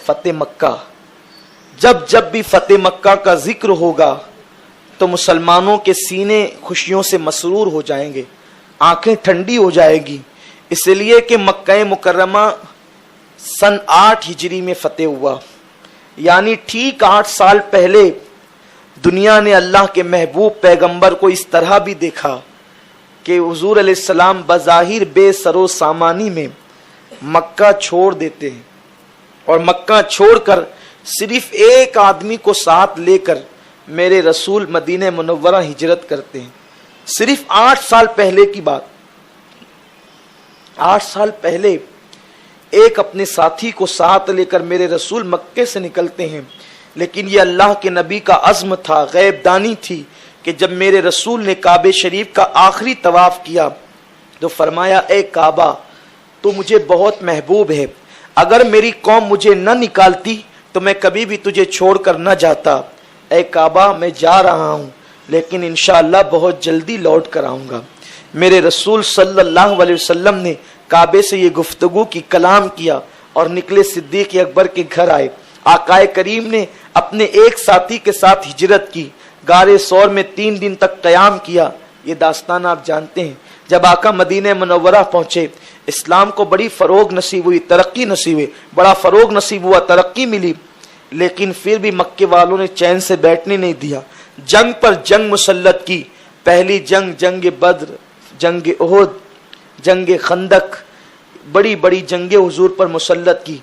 فتح مکہ. جب جب بھی فتح مکہ کا ذکر ہوگا تو مسلمانوں کے سینے خوشیوں سے مسرور ہو جائیں گے, آنکھیں ٹھنڈی ہو جائے گی, اس لیے کہ مکہ مکرمہ سن 8 ہجری میں فتح ہوا, یعنی ٹھیک 8 سال پہلے دنیا نے اللہ کے محبوب پیغمبر کو اس طرح بھی دیکھا کہ حضور علیہ السلام بظاہر بے سر و سامانی میں مکہ چھوڑ دیتے ہیں, اور مکہ چھوڑ کر صرف ایک آدمی کو ساتھ لے کر میرے رسول مدینہ منورہ ہجرت کرتے ہیں. صرف 8 سال پہلے کی بات, 8 سال پہلے ایک اپنے ساتھی کو ساتھ لے کر میرے رسول مکے سے نکلتے ہیں. لیکن یہ اللہ کے نبی کا عزم تھا, غیب دانی تھی, کہ جب میرے رسول نے کعبہ شریف کا آخری طواف کیا تو فرمایا اے کعبہ تو مجھے بہت محبوب ہے, اگر میری قوم مجھے نہ نکالتی تو میں کبھی بھی تجھے چھوڑ کر نہ جاتا. اے کعبہ میں جا رہا ہوں لیکن انشاءاللہ بہت جلدی لوٹ کر آؤں گا. میرے رسول صلی اللہ علیہ وسلم نے کعبے سے یہ گفتگو کی, کلام کیا اور نکلے صدیق اکبر کے گھر آئے. آقائے کریم نے اپنے ایک ساتھی کے ساتھ ہجرت کی, غار ثور میں 3 دن تک قیام کیا. یہ داستان آپ جانتے ہیں. جب آقا مدینہ منورہ پہنچے اسلام کو بڑی فروغ نصیب ہوئی, ترقی نصیب ہوئی, بڑا فروغ نصیب ہوا, ترقی ملی, لیکن پھر بھی مکے والوں نے چین سے بیٹھنے نہیں دیا. جنگ پر جنگ مسلط کی. پہلی جنگ جنگ بدر, جنگ احد, جنگ خندق, بڑی بڑی جنگیں حضور پر مسلط کی.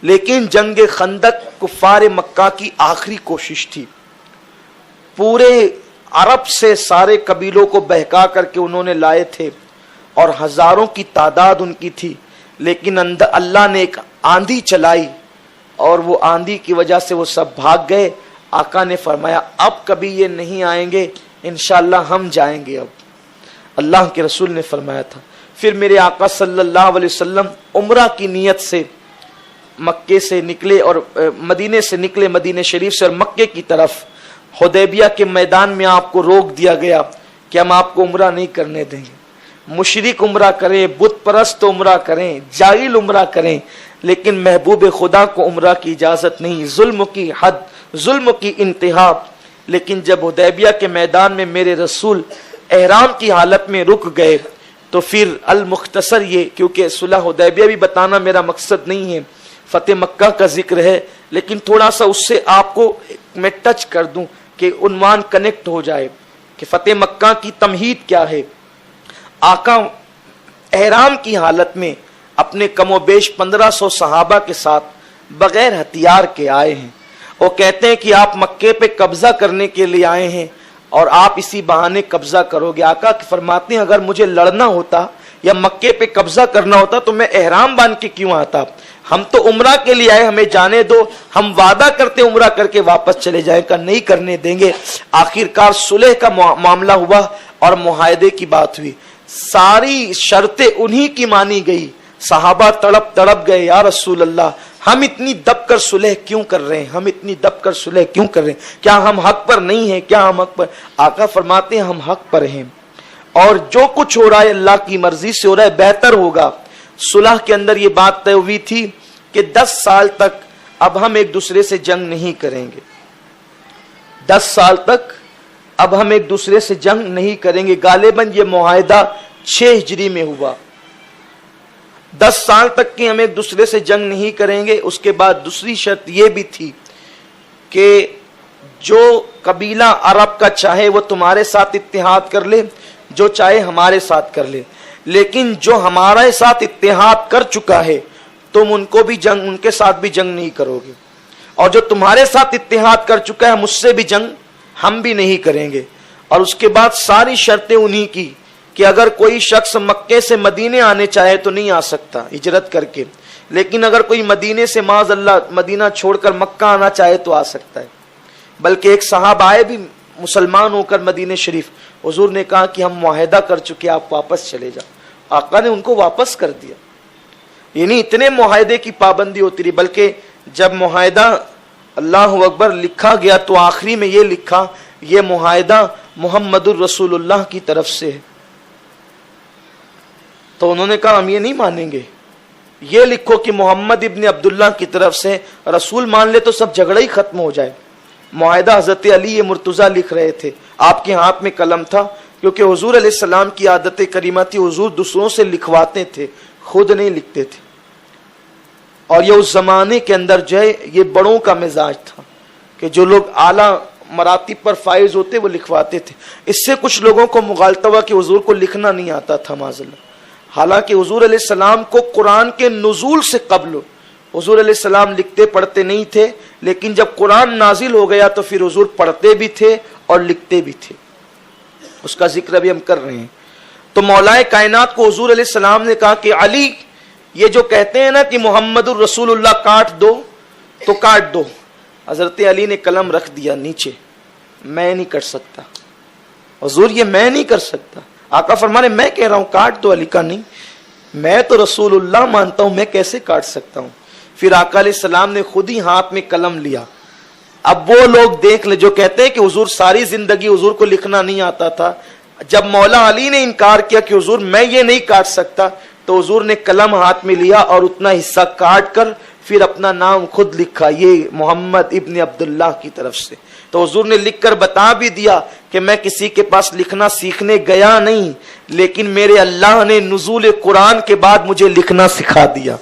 لیکن جنگ خندق کفار مکہ کی آخری کوشش تھی. پورے عرب سے سارے قبیلوں کو بہکا کر کے انہوں نے لائے تھے اور ہزاروں کی تعداد ان کی تھی, لیکن اللہ نے ایک آندھی چلائی اور وہ آندھی کی وجہ سے وہ سب بھاگ گئے. آقا نے فرمایا اب کبھی یہ نہیں آئیں گے, انشاءاللہ ہم جائیں گے. اب اللہ کے رسول نے فرمایا تھا. پھر میرے آقا صلی اللہ علیہ وسلم عمرہ کی نیت سے مکے سے نکلے اور مدینے سے نکلے, مدینہ شریف سے, اور مکے کی طرف. حدیبیہ کے میدان میں آپ کو روک دیا گیا کہ ہم آپ کو عمرہ نہیں کرنے دیں گے. مشرک عمرہ کریں, بت پرست عمرہ کریں, جاہل عمرہ کریں, لیکن محبوب خدا کو عمرہ کی اجازت نہیں. ظلم کی حد, ظلم کی انتہا. لیکن جب حدیبیہ کے میدان میں میرے رسول احرام کی حالت میں رک گئے تو پھر المختصر یہ, کیونکہ صلح حدیبیہ بھی بتانا میرا مقصد نہیں ہے, فتح مکہ کا ذکر ہے, لیکن تھوڑا سا اس سے آپ کو میں ٹچ کر دوں کہ عنوان کنیکٹ ہو جائے کہ فتح مکہ کی تمہید کیا ہے. آقا احرام کی حالت میں اپنے کم و بیش 1500 صحابہ کے ساتھ بغیر ہتھیار کے آئے ہیں. وہ کہتے ہیں کہ آپ مکے پہ قبضہ کرنے کے لیے آئے ہیں اور آپ اسی بہانے قبضہ کرو گے. آقا فرماتے ہیں اگر مجھے لڑنا ہوتا یا مکے پہ قبضہ کرنا ہوتا تو میں احرام باندھ کے کیوں آتا. ہم تو عمرہ کے لیے آئے, ہمیں جانے دو, ہم وعدہ کرتے عمرہ کر کے واپس چلے جائیں کا نہیں کرنے دیں گے. آخرکار صلح کا معاملہ ہوا اور معاہدے کی بات ہوئی. ساری شرطیں انہی کی مانی گئی. صحابہ تڑپ تڑپ گئے, یا رسول اللہ ہم اتنی دب کر صلح کیوں کر رہے ہیں, ہم اتنی دب کر صلح کیوں کر رہے ہیں, کیا ہم حق پر نہیں ہیں, کیا ہم حق پر. آقا فرماتے ہیں ہم حق پر ہیں اور جو کچھ ہو رہا ہے اللہ کی مرضی سے ہو رہا ہے, بہتر ہوگا. صلح کے اندر یہ بات طے ہوئی تھی کہ 10 سال تک اب ہم ایک دوسرے سے جنگ نہیں کریں گے. 10 سال تک اب ہم ایک دوسرے سے جنگ نہیں کریں گے. غالباً یہ معاہدہ 6 ہجری میں ہوا. 10 سال تک کہ ہم ایک دوسرے سے جنگ نہیں کریں گے. اس کے بعد دوسری شرط یہ بھی تھی کہ جو قبیلہ عرب کا چاہے وہ تمہارے ساتھ اتحاد کر لے, جو چاہے ہمارے ساتھ کر لے, لیکن جو ہمارے ساتھ اتحاد کر چکا ہے تم ان کو بھی جنگ, ان کے ساتھ بھی جنگ نہیں کرو گے, اور جو تمہارے ساتھ اتحاد کر چکا ہے مجھ سے بھی جنگ ہم بھی نہیں کریں گے. اور اس کے بعد ساری شرطیں انہی کی کہ اگر کوئی شخص مکے سے مدینے آنے چاہے تو نہیں آ سکتا ہجرت کر کے, لیکن اگر کوئی مدینے سے معاذ اللہ مدینہ چھوڑ کر مکہ آنا چاہے تو آ سکتا ہے. بلکہ ایک صاحب آئے بھی مسلمان ہو کر مدینہ شریف, حضور نے کہا کہ ہم معاہدہ کر چکے, آپ واپس چلے جاؤ. آقا نے ان کو واپس کر دیا. یعنی اتنے معاہدے کی پابندی ہوتی رہی. بلکہ جب معاہدہ اللہ اکبر لکھا گیا تو آخری میں یہ لکھا یہ معاہدہ محمد الرسول اللہ کی طرف سے ہے. تو انہوں نے کہا ہم یہ نہیں مانیں گے, یہ لکھو کہ محمد ابن عبداللہ کی طرف سے رسول مان لے تو سب جھگڑا ہی ختم ہو جائے۔ معاہدہ حضرت علی مرتضیٰ لکھ رہے تھے، آپ کے ہاتھ میں قلم تھا، کیونکہ حضور علیہ السلام کی عادت کریمہ تھی، حضور دوسروں سے لکھواتے تھے، خود نہیں لکھتے تھے۔ اور یہ اس زمانے کے اندر جو ہے یہ بڑوں کا مزاج تھا کہ جو لوگ اعلیٰ مراتب پر فائز ہوتے وہ لکھواتے تھے۔ اس سے کچھ لوگوں کو مغالطہ ہوا کہ حضور کو لکھنا نہیں آتا تھا معاذ اللہ، حالانکہ حضور علیہ السلام کو قرآن کے نزول سے قبل حضور علیہ السلام لکھتے پڑھتے نہیں تھے، لیکن جب قرآن نازل ہو گیا تو پھر حضور پڑھتے بھی تھے اور لکھتے بھی تھے، اس کا ذکر ابھی ہم کر رہے ہیں۔ تو مولائے کائنات کو حضور علیہ السلام نے کہا کہ علی یہ جو کہتے ہیں نا کہ محمد الرسول اللہ کاٹ دو تو کاٹ دو۔ حضرت علی نے قلم رکھ دیا نیچے، میں نہیں کر سکتا حضور، یہ میں نہیں کر سکتا۔ آقا فرمانے میں کہہ رہا ہوں کاٹ دو، علی کا نہیں، میں تو رسول اللہ مانتا ہوں، میں کیسے کاٹ سکتا ہوں۔ پھر آقا علیہ السلام نے خود ہی ہاتھ میں قلم لیا۔ اب وہ لوگ دیکھ لے جو کہتے ہیں کہ حضور ساری زندگی حضور کو لکھنا نہیں آتا تھا، جب مولا علی نے انکار کیا کہ حضور میں یہ نہیں کاٹ سکتا، تو حضور نے قلم ہاتھ میں لیا اور اتنا حصہ کاٹ کر پھر اپنا نام خود لکھا، یہ محمد ابن عبداللہ کی طرف سے۔ تو حضور نے لکھ کر بتا بھی دیا کہ میں کسی کے پاس لکھنا سیکھنے گیا نہیں، لیکن میرے اللہ نے نزول قرآن کے بعد مجھے لکھنا سکھا دیا۔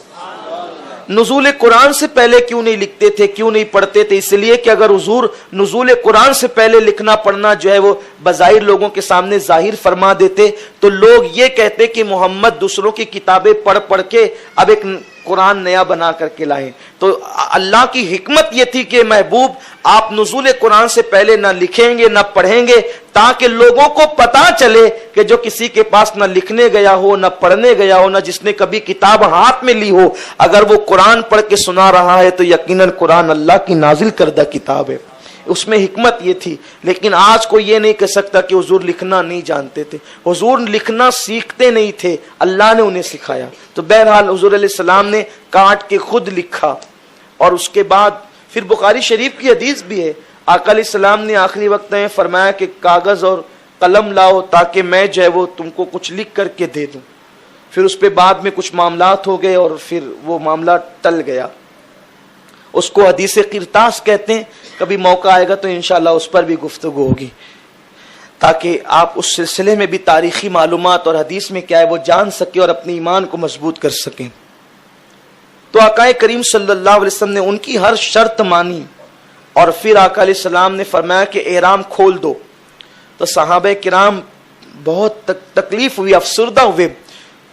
نزول قرآن سے پہلے کیوں نہیں لکھتے تھے، کیوں نہیں پڑھتے تھے؟ اس لیے کہ اگر حضور نزول قرآن سے پہلے لکھنا پڑھنا جو ہے وہ بظاہر لوگوں کے سامنے ظاہر فرما دیتے تو لوگ یہ کہتے کہ محمد دوسروں کی کتابیں پڑھ پڑھ کے اب ایک قرآن نیا بنا کر کے لائیں۔ تو اللہ کی حکمت یہ تھی کہ محبوب آپ نزول قرآن سے پہلے نہ لکھیں گے نہ پڑھیں گے، تاکہ لوگوں کو پتا چلے کہ جو کسی کے پاس نہ لکھنے گیا ہو، نہ پڑھنے گیا ہو، نہ جس نے کبھی کتاب ہاتھ میں لی ہو، اگر وہ قرآن پڑھ کے سنا رہا ہے تو یقیناً قرآن اللہ کی نازل کردہ کتاب ہے۔ اس میں حکمت یہ تھی۔ لیکن آج کوئی یہ نہیں کہہ سکتا کہ حضور لکھنا نہیں جانتے تھے، حضور لکھنا سیکھتے نہیں تھے، اللہ نے انہیں سکھایا۔ تو بہرحال حضور علیہ السلام نے کاٹ کے خود لکھا، اور اس کے بعد پھر بخاری شریف کی حدیث بھی ہے، آقا علیہ السلام نے آخری وقت میں فرمایا کہ کاغذ اور قلم لاؤ تاکہ میں جو ہے وہ تم کو کچھ لکھ کر کے دے دوں۔ پھر اس پہ بعد میں کچھ معاملات ہو گئے اور پھر وہ معاملہ ٹل گیا، اس کو حدیث قرطاس کہتے ہیں۔ کبھی موقع آئے گا تو انشاءاللہ اس پر بھی گفتگو ہوگی، تاکہ آپ اس سلسلے میں بھی تاریخی معلومات اور حدیث میں کیا ہے وہ جان سکیں اور اپنے ایمان کو مضبوط کر سکیں۔ تو آقا کریم صلی اللہ علیہ وسلم نے ان کی ہر شرط مانی، اور پھر آقا علیہ السلام نے فرمایا کہ احرام کھول دو۔ تو صحابہ کرام بہت تکلیف ہوئی، افسردہ ہوئے،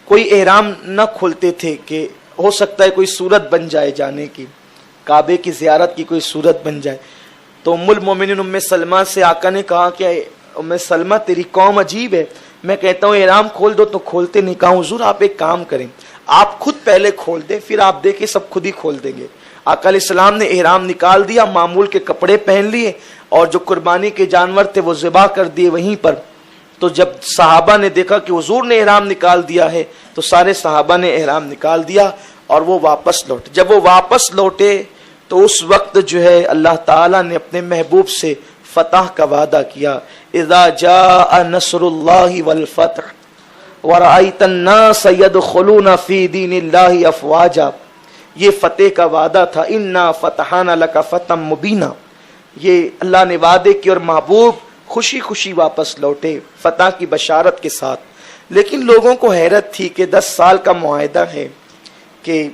کوئی احرام نہ کھولتے تھے کہ ہو سکتا ہے کوئی صورت بن جائے جانے کی، کعبے کی زیارت کی کوئی صورت بن جائے۔ تو ام المومنین ام سلمہ سے آقا نے کہا کہ ام سلمہ تیری قوم عجیب ہے، میں کہتا ہوں احرام کھول دو تو کھولتے نہیں۔ کہا حضور آپ ایک کام کریں، آپ خود پہلے کھول دیں، پھر آپ دیکھیں سب خود ہی کھول دیں گے۔ آقا علیہ السلام نے احرام نکال دیا، معمول کے کپڑے پہن لیے، اور جو قربانی کے جانور تھے وہ ذبح کر دیے وہیں پر۔ تو جب صحابہ نے دیکھا کہ حضور نے احرام نکال دیا ہے تو سارے صحابہ نے احرام نکال دیا اور وہ واپس لوٹے۔ جب وہ واپس لوٹے تو اس وقت جو ہے اللہ تعالیٰ نے اپنے محبوب سے فتح کا وعدہ کیا، اذا جاء نصر اللہ والفتح ورأیت الناس يدخلون فی دین اللہ افواجا، یہ فتح کا وعدہ تھا، انا فتحنا لک فتحا مبینا۔ یہ اللہ نے وعدے کی اور محبوب خوشی خوشی واپس لوٹے فتح کی بشارت کے ساتھ۔ لیکن لوگوں کو حیرت تھی کہ 10 سال کا معاہدہ ہے کہ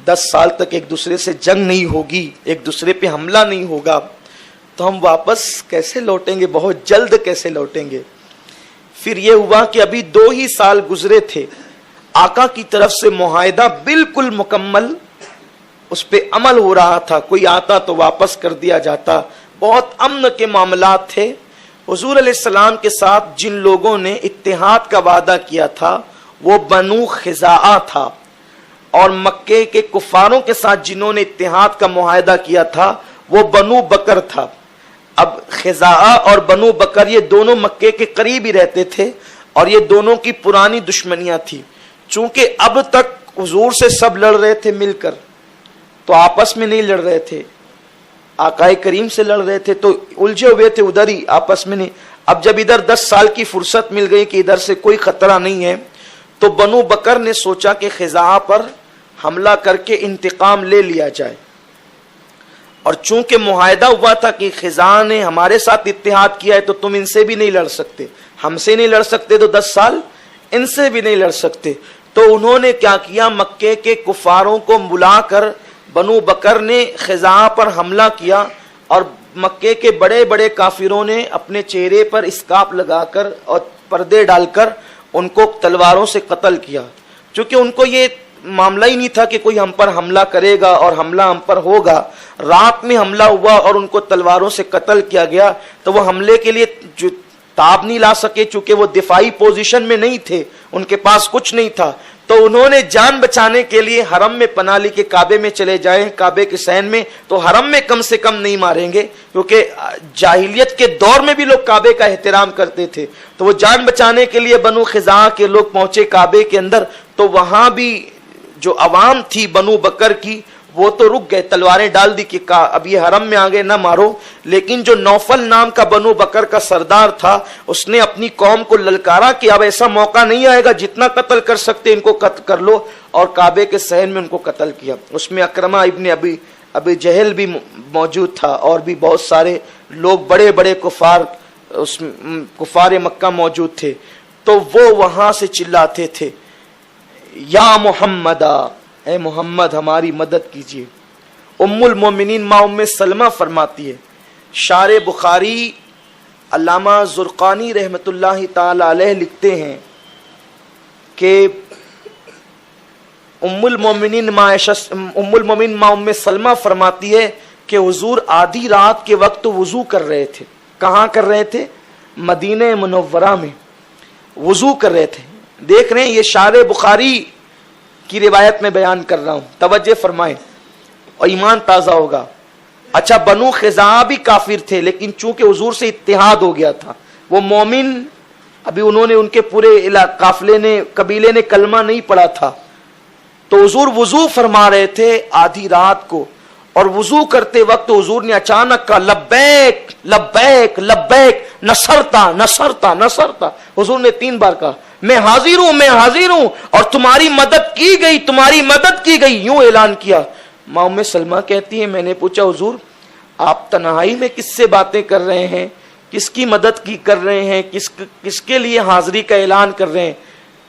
10 سال تک ایک دوسرے سے جنگ نہیں ہوگی، ایک دوسرے پہ حملہ نہیں ہوگا، تو ہم واپس کیسے لوٹیں گے، بہت جلد کیسے لوٹیں گے۔ پھر یہ ہوا کہ ابھی 2 ہی سال گزرے تھے، آقا کی طرف سے معاہدہ بالکل مکمل اس پہ عمل ہو رہا تھا، کوئی آتا تو واپس کر دیا جاتا، بہت امن کے معاملات تھے۔ حضور علیہ السلام کے ساتھ جن لوگوں نے اتحاد کا وعدہ کیا تھا وہ بنو خزاعہ تھا، اور مکے کے کفاروں کے ساتھ جنہوں نے اتحاد کا معاہدہ کیا تھا وہ بنو بکر تھا۔ اب خزاعہ اور بنو بکر یہ دونوں مکے کے قریب ہی رہتے تھے، اور یہ دونوں کی پرانی دشمنیاں تھی۔ چونکہ اب تک حضور سے سب لڑ رہے تھے مل کر، تو آپس میں نہیں لڑ رہے تھے، آقا کریم سے لڑ رہے تھے، تو الجھے ہوئے تھے ادھر ہی، آپس میں نہیں۔ اب جب ادھر 10 سال کی فرصت مل گئی کہ ادھر سے کوئی خطرہ نہیں ہے، تو بنو بکر نے سوچا کہ خزاعہ پر حملہ کر کے انتقام لے لیا جائے، اور چونکہ معاہدہ ہوا تھا کہ خزاعہ نے ہمارے ساتھ اتحاد کیا ہے تو تم ان سے بھی نہیں لڑ سکتے، ہم سے نہیں لڑ سکتے تو 10 سال ان سے بھی نہیں لڑ سکتے. تو انہوں نے کیا کیا، مکے کے کفاروں کو بلا کر بنو بکر نے خزاعہ پر حملہ کیا، اور مکے کے بڑے بڑے کافروں نے اپنے چہرے پر اسکاپ لگا کر اور پردے ڈال کر ان کو تلواروں سے قتل کیا. چونکہ ان کو یہ معاملہ ہی نہیں تھا کہ کوئی ہم پر حملہ کرے گا اور حملہ ہم پر ہوگا، رات میں حملہ ہوا اور ان کو تلواروں سے قتل کیا گیا. تو وہ حملے کے لیے تاب نہیں لا سکے، چونکہ وہ دفاعی پوزیشن میں نہیں تھے، ان کے پاس کچھ نہیں تھا. تو انہوں نے جان بچانے کے لیے حرم میں پناہ لی کہ کعبے میں چلے جائیں، کعبے کے صحن میں تو حرم میں کم سے کم نہیں ماریں گے، کیونکہ جاہلیت کے دور میں بھی لوگ کعبے کا احترام کرتے تھے. تو وہ جان بچانے کے لیے بنو خزاعہ کے لوگ پہنچے کعبے کے اندر. تو وہاں بھی جو عوام تھی بنو بکر کی وہ تو رک گئے، تلواریں ڈال دی کہ اب یہ حرم میں آگے نہ مارو. لیکن جو نوفل نام کا بنو بکر کا سردار تھا اس نے اپنی قوم کو للکارا کہ اب ایسا موقع نہیں آئے گا، جتنا قتل کر سکتے ان کو قتل کر لو، اور کعبے کے صحن میں ان کو قتل کیا. اس میں اکرمہ ابن ابی جہل بھی موجود تھا، اور بھی بہت سارے لوگ بڑے بڑے کفار مکہ موجود تھے. تو وہ وہاں سے چلاتے تھے، یا محمد، اے محمد ہماری مدد کیجیے. ام المومنین ماں ام سلمہ فرماتی ہے، شارح بخاری علامہ زرقانی رحمت اللہ تعالی علیہ لکھتے ہیں کہ ام المومنین ماں ام سلمہ فرماتی ہے کہ حضور آدھی رات کے وقت وضو کر رہے تھے. کہاں کر رہے تھے؟ مدینہ منورہ میں وضو کر رہے تھے. دیکھ رہے ہیں یہ شارح بخاری کی روایت میں بیان کر رہا ہوں، توجہ فرمائیں اور ایمان تازہ ہوگا. اچھا، بنو خزاعہ بھی کافر تھے، لیکن چونکہ حضور سے اتحاد ہو گیا تھا، وہ مومن ابھی انہوں نے ان کے پورے قافلے نے قبیلے نے کلمہ نہیں پڑھا تھا. تو حضور وضو فرما رہے تھے آدھی رات کو، اور وضو کرتے وقت حضور نے اچانک کہا لبیک لبیک لبیک نصرتا نصرتا نصرتا. حضور نے 3 بار کہا میں حاضر ہوں میں حاضر ہوں اور تمہاری مدد کی گئی تمہاری مدد کی گئی، یوں اعلان کیا. ماں ام سلمہ کہتی ہے میں نے پوچھا حضور آپ تنہائی میں کس سے باتیں کر رہے ہیں، کس کی مدد کی کر رہے ہیں، کس کے لیے حاضری کا اعلان کر رہے ہیں؟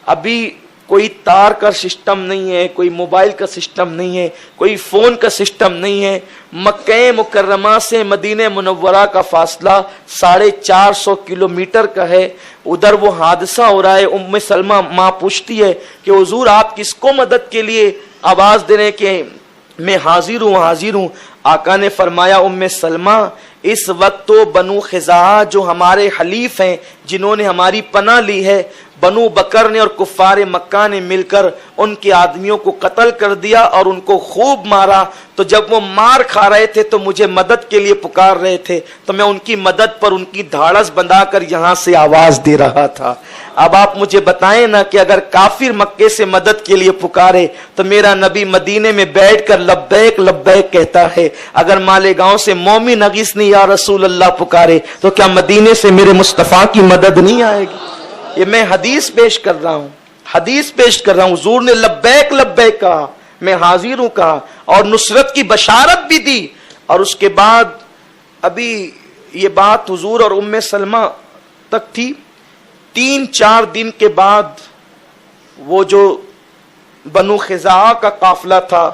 ابھی کوئی تار کا سسٹم نہیں ہے، کوئی موبائل کا سسٹم نہیں ہے، کوئی فون کا سسٹم نہیں ہے. مکہ مکرمہ سے مدینہ منورہ کا فاصلہ 450 کلومیٹر کا ہے. ادھر وہ حادثہ ہو رہا ہے. ام سلمہ ماں پوچھتی ہے کہ حضور آپ کس کو مدد کے لیے آواز دے رہے ہیں کہ میں حاضر ہوں حاضر ہوں؟ آقا نے فرمایا ام سلمہ اس وقت تو بنو خزاعہ جو ہمارے حلیف ہیں، جنہوں نے ہماری پناہ لی ہے، بنو بکر نے اور کفار مکہ نے مل کر ان کے آدمیوں کو قتل کر دیا اور ان کو خوب مارا. تو جب وہ مار کھا رہے تھے تو مجھے مدد کے لیے پکار رہے تھے، تو میں ان کی مدد پر ان کی دھاڑس بندھا کر یہاں سے آواز دے رہا تھا. اب آپ مجھے بتائیں نا کہ اگر کافر مکے سے مدد کے لیے پکارے تو میرا نبی مدینے میں بیٹھ کر لبیک لبیک کہتا ہے. اگر مالیگاؤں سے مومن اغیثنی یا رسول اللہ پکارے تو کیا مدینے سے میرے مصطفیٰ کی مدد نہیں آئے گی؟ یہ میں حدیث پیش کر رہا ہوں، حدیث پیش کر رہا ہوں. حضور نے لبیک لبیک کہا، میں حاضر ہوں کہا، اور نصرت کی بشارت بھی دی. اور اس کے بعد ابھی یہ بات حضور اور ام سلمہ تک تھی. 3-4 دن کے بعد وہ جو بنو خزاعہ کا قافلہ تھا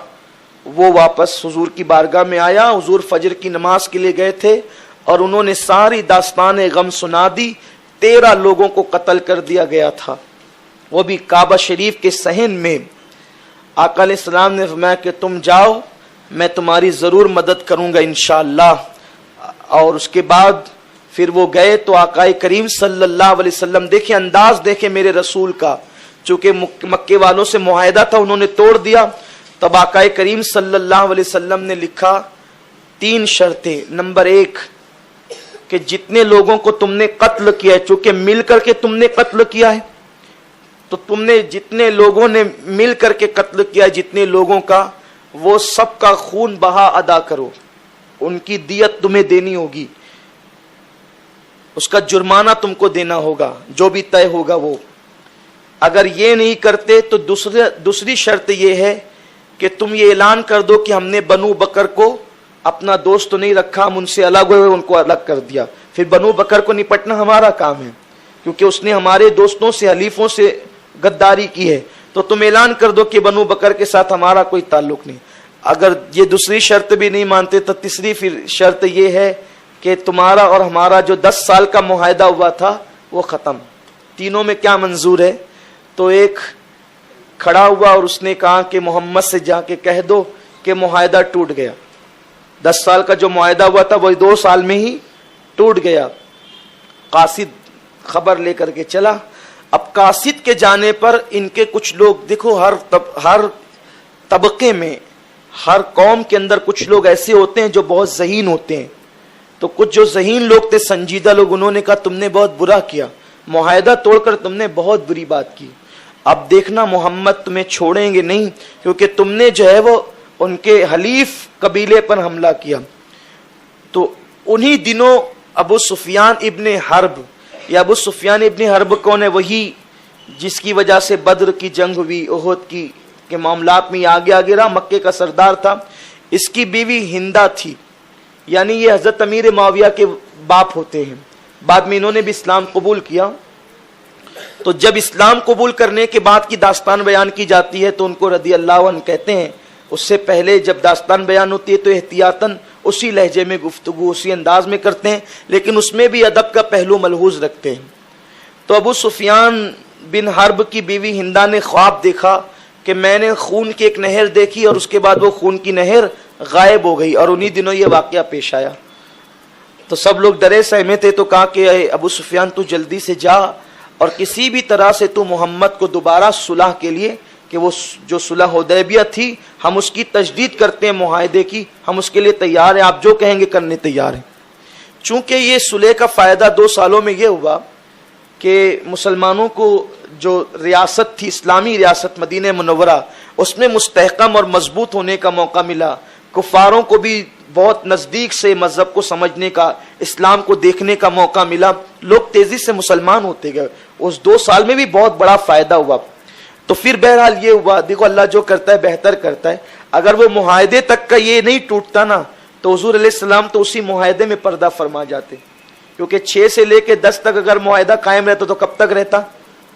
وہ واپس حضور کی بارگاہ میں آیا. حضور فجر کی نماز کے لیے گئے تھے اور انہوں نے ساری داستان غم سنا دی. 13 لوگوں کو قتل کر دیا گیا تھا، وہ بھی کعبہ شریف کے صحن میں. آقا علیہ السلام نے فرمایا کہ تم جاؤ، میں تمہاری ضرور مدد کروں گا انشاءاللہ. اور اس کے بعد پھر وہ گئے تو آقا کریم صلی اللہ علیہ وسلم، دیکھیں انداز دیکھیں میرے رسول کا، چونکہ مکے والوں سے معاہدہ تھا انہوں نے توڑ دیا. تب آقا کریم صلی اللہ علیہ وسلم نے لکھا 3 شرطیں. نمبر 1 کہ جتنے لوگوں کو تم نے قتل کیا ہے، چونکہ مل کر کے تم نے قتل کیا ہے، تو تم نے جتنے لوگوں نے مل کر کے قتل کیا ہے، جتنے لوگوں کا، وہ سب کا خون بہا ادا کرو. ان کی دیت تمہیں دینی ہوگی، اس کا جرمانہ تم کو دینا ہوگا، جو بھی طے ہوگا وہ. اگر یہ نہیں کرتے تو دوسری شرط یہ ہے کہ تم یہ اعلان کر دو کہ ہم نے بنو بکر کو اپنا دوست تو نہیں رکھا، ہم ان سے الگ ہوئے، ان کو الگ کر دیا. پھر بنو بکر کو نپٹنا ہمارا کام ہے، کیونکہ اس نے ہمارے دوستوں سے، حلیفوں سے غداری کی ہے. تو تم اعلان کر دو کہ بنو بکر کے ساتھ ہمارا کوئی تعلق نہیں. اگر یہ دوسری شرط بھی نہیں مانتے تو تیسری پھر شرط یہ ہے کہ تمہارا اور ہمارا جو 10 سال کا معاہدہ ہوا تھا وہ ختم. تینوں میں کیا منظور ہے؟ تو ایک کھڑا ہوا اور اس نے کہا کہ محمد سے جا کے کہہ دو کہ معاہدہ ٹوٹ گیا. 10 سال کا جو معاہدہ ہوا تھا وہ 2 سال میں ہی ٹوٹ گیا. قاصد خبر لے کر کے چلا. اب قاصد کے جانے پر ان کے کچھ لوگ، دیکھو ہر طبقے میں، ہر قوم کے اندر کچھ لوگ ایسے ہوتے ہیں جو بہت ذہین ہوتے ہیں. تو کچھ جو ذہین لوگ تھے، سنجیدہ لوگ، انہوں نے کہا تم نے بہت برا کیا، معاہدہ توڑ کر تم نے بہت بری بات کی. اب دیکھنا محمد تمہیں چھوڑیں گے نہیں، کیونکہ تم نے جو ہے وہ ان کے حلیف قبیلے پر حملہ کیا. تو انہی دنوں ابو سفیان ابن حرب، یا ابو سفیان ابن حرب کون ہے؟ وہی جس کی وجہ سے بدر کی جنگ ہوئی، احد کی کے معاملات میں آگے رہا، مکے کا سردار تھا. اس کی بیوی ہندا تھی، یعنی یہ حضرت امیر معاویہ کے باپ ہوتے ہیں. بعد میں انہوں نے بھی اسلام قبول کیا. تو جب اسلام قبول کرنے کے بعد کی داستان بیان کی جاتی ہے تو ان کو رضی اللہ عنہ کہتے ہیں. اس سے پہلے جب داستان بیان ہوتی ہے تو احتیاطاً اسی لہجے میں گفتگو، اسی انداز میں کرتے ہیں، لیکن اس میں بھی ادب کا پہلو ملحوظ رکھتے ہیں. تو ابو سفیان بن حرب کی بیوی ہندا نے خواب دیکھا کہ میں نے خون کی ایک نہر دیکھی اور اس کے بعد وہ خون کی نہر غائب ہو گئی، اور انہی دنوں یہ واقعہ پیش آیا. تو سب لوگ ڈرے سہمے تھے. تو کہا کہ ابو سفیان تو جلدی سے جا اور کسی بھی طرح سے تو محمد کو دوبارہ صلح کے لیے، کہ وہ جو صلح حدیبیہ تھی ہم اس کی تجدید کرتے ہیں، معاہدے کی، ہم اس کے لیے تیار ہیں، آپ جو کہیں گے کرنے تیار ہیں. چونکہ یہ صلح کا فائدہ 2 سالوں میں یہ ہوا کہ مسلمانوں کو جو ریاست تھی، اسلامی ریاست مدینہ منورہ، اس میں مستحکم اور مضبوط ہونے کا موقع ملا. کفاروں کو بھی بہت نزدیک سے مذہب کو سمجھنے کا، اسلام کو دیکھنے کا موقع ملا. لوگ تیزی سے مسلمان ہوتے گئے. اس 2 سال میں بھی بہت بڑا فائدہ ہوا. تو پھر بہرحال یہ ہوا، دیکھو اللہ جو کرتا ہے بہتر کرتا ہے. اگر وہ معاہدے تک کا یہ نہیں ٹوٹتا نا تو حضور علیہ السلام تو اسی معاہدے میں پردہ فرما جاتے. کیونکہ 6 سے لے کے 10 تک اگر معاہدہ قائم رہتا تو کب تک رہتا؟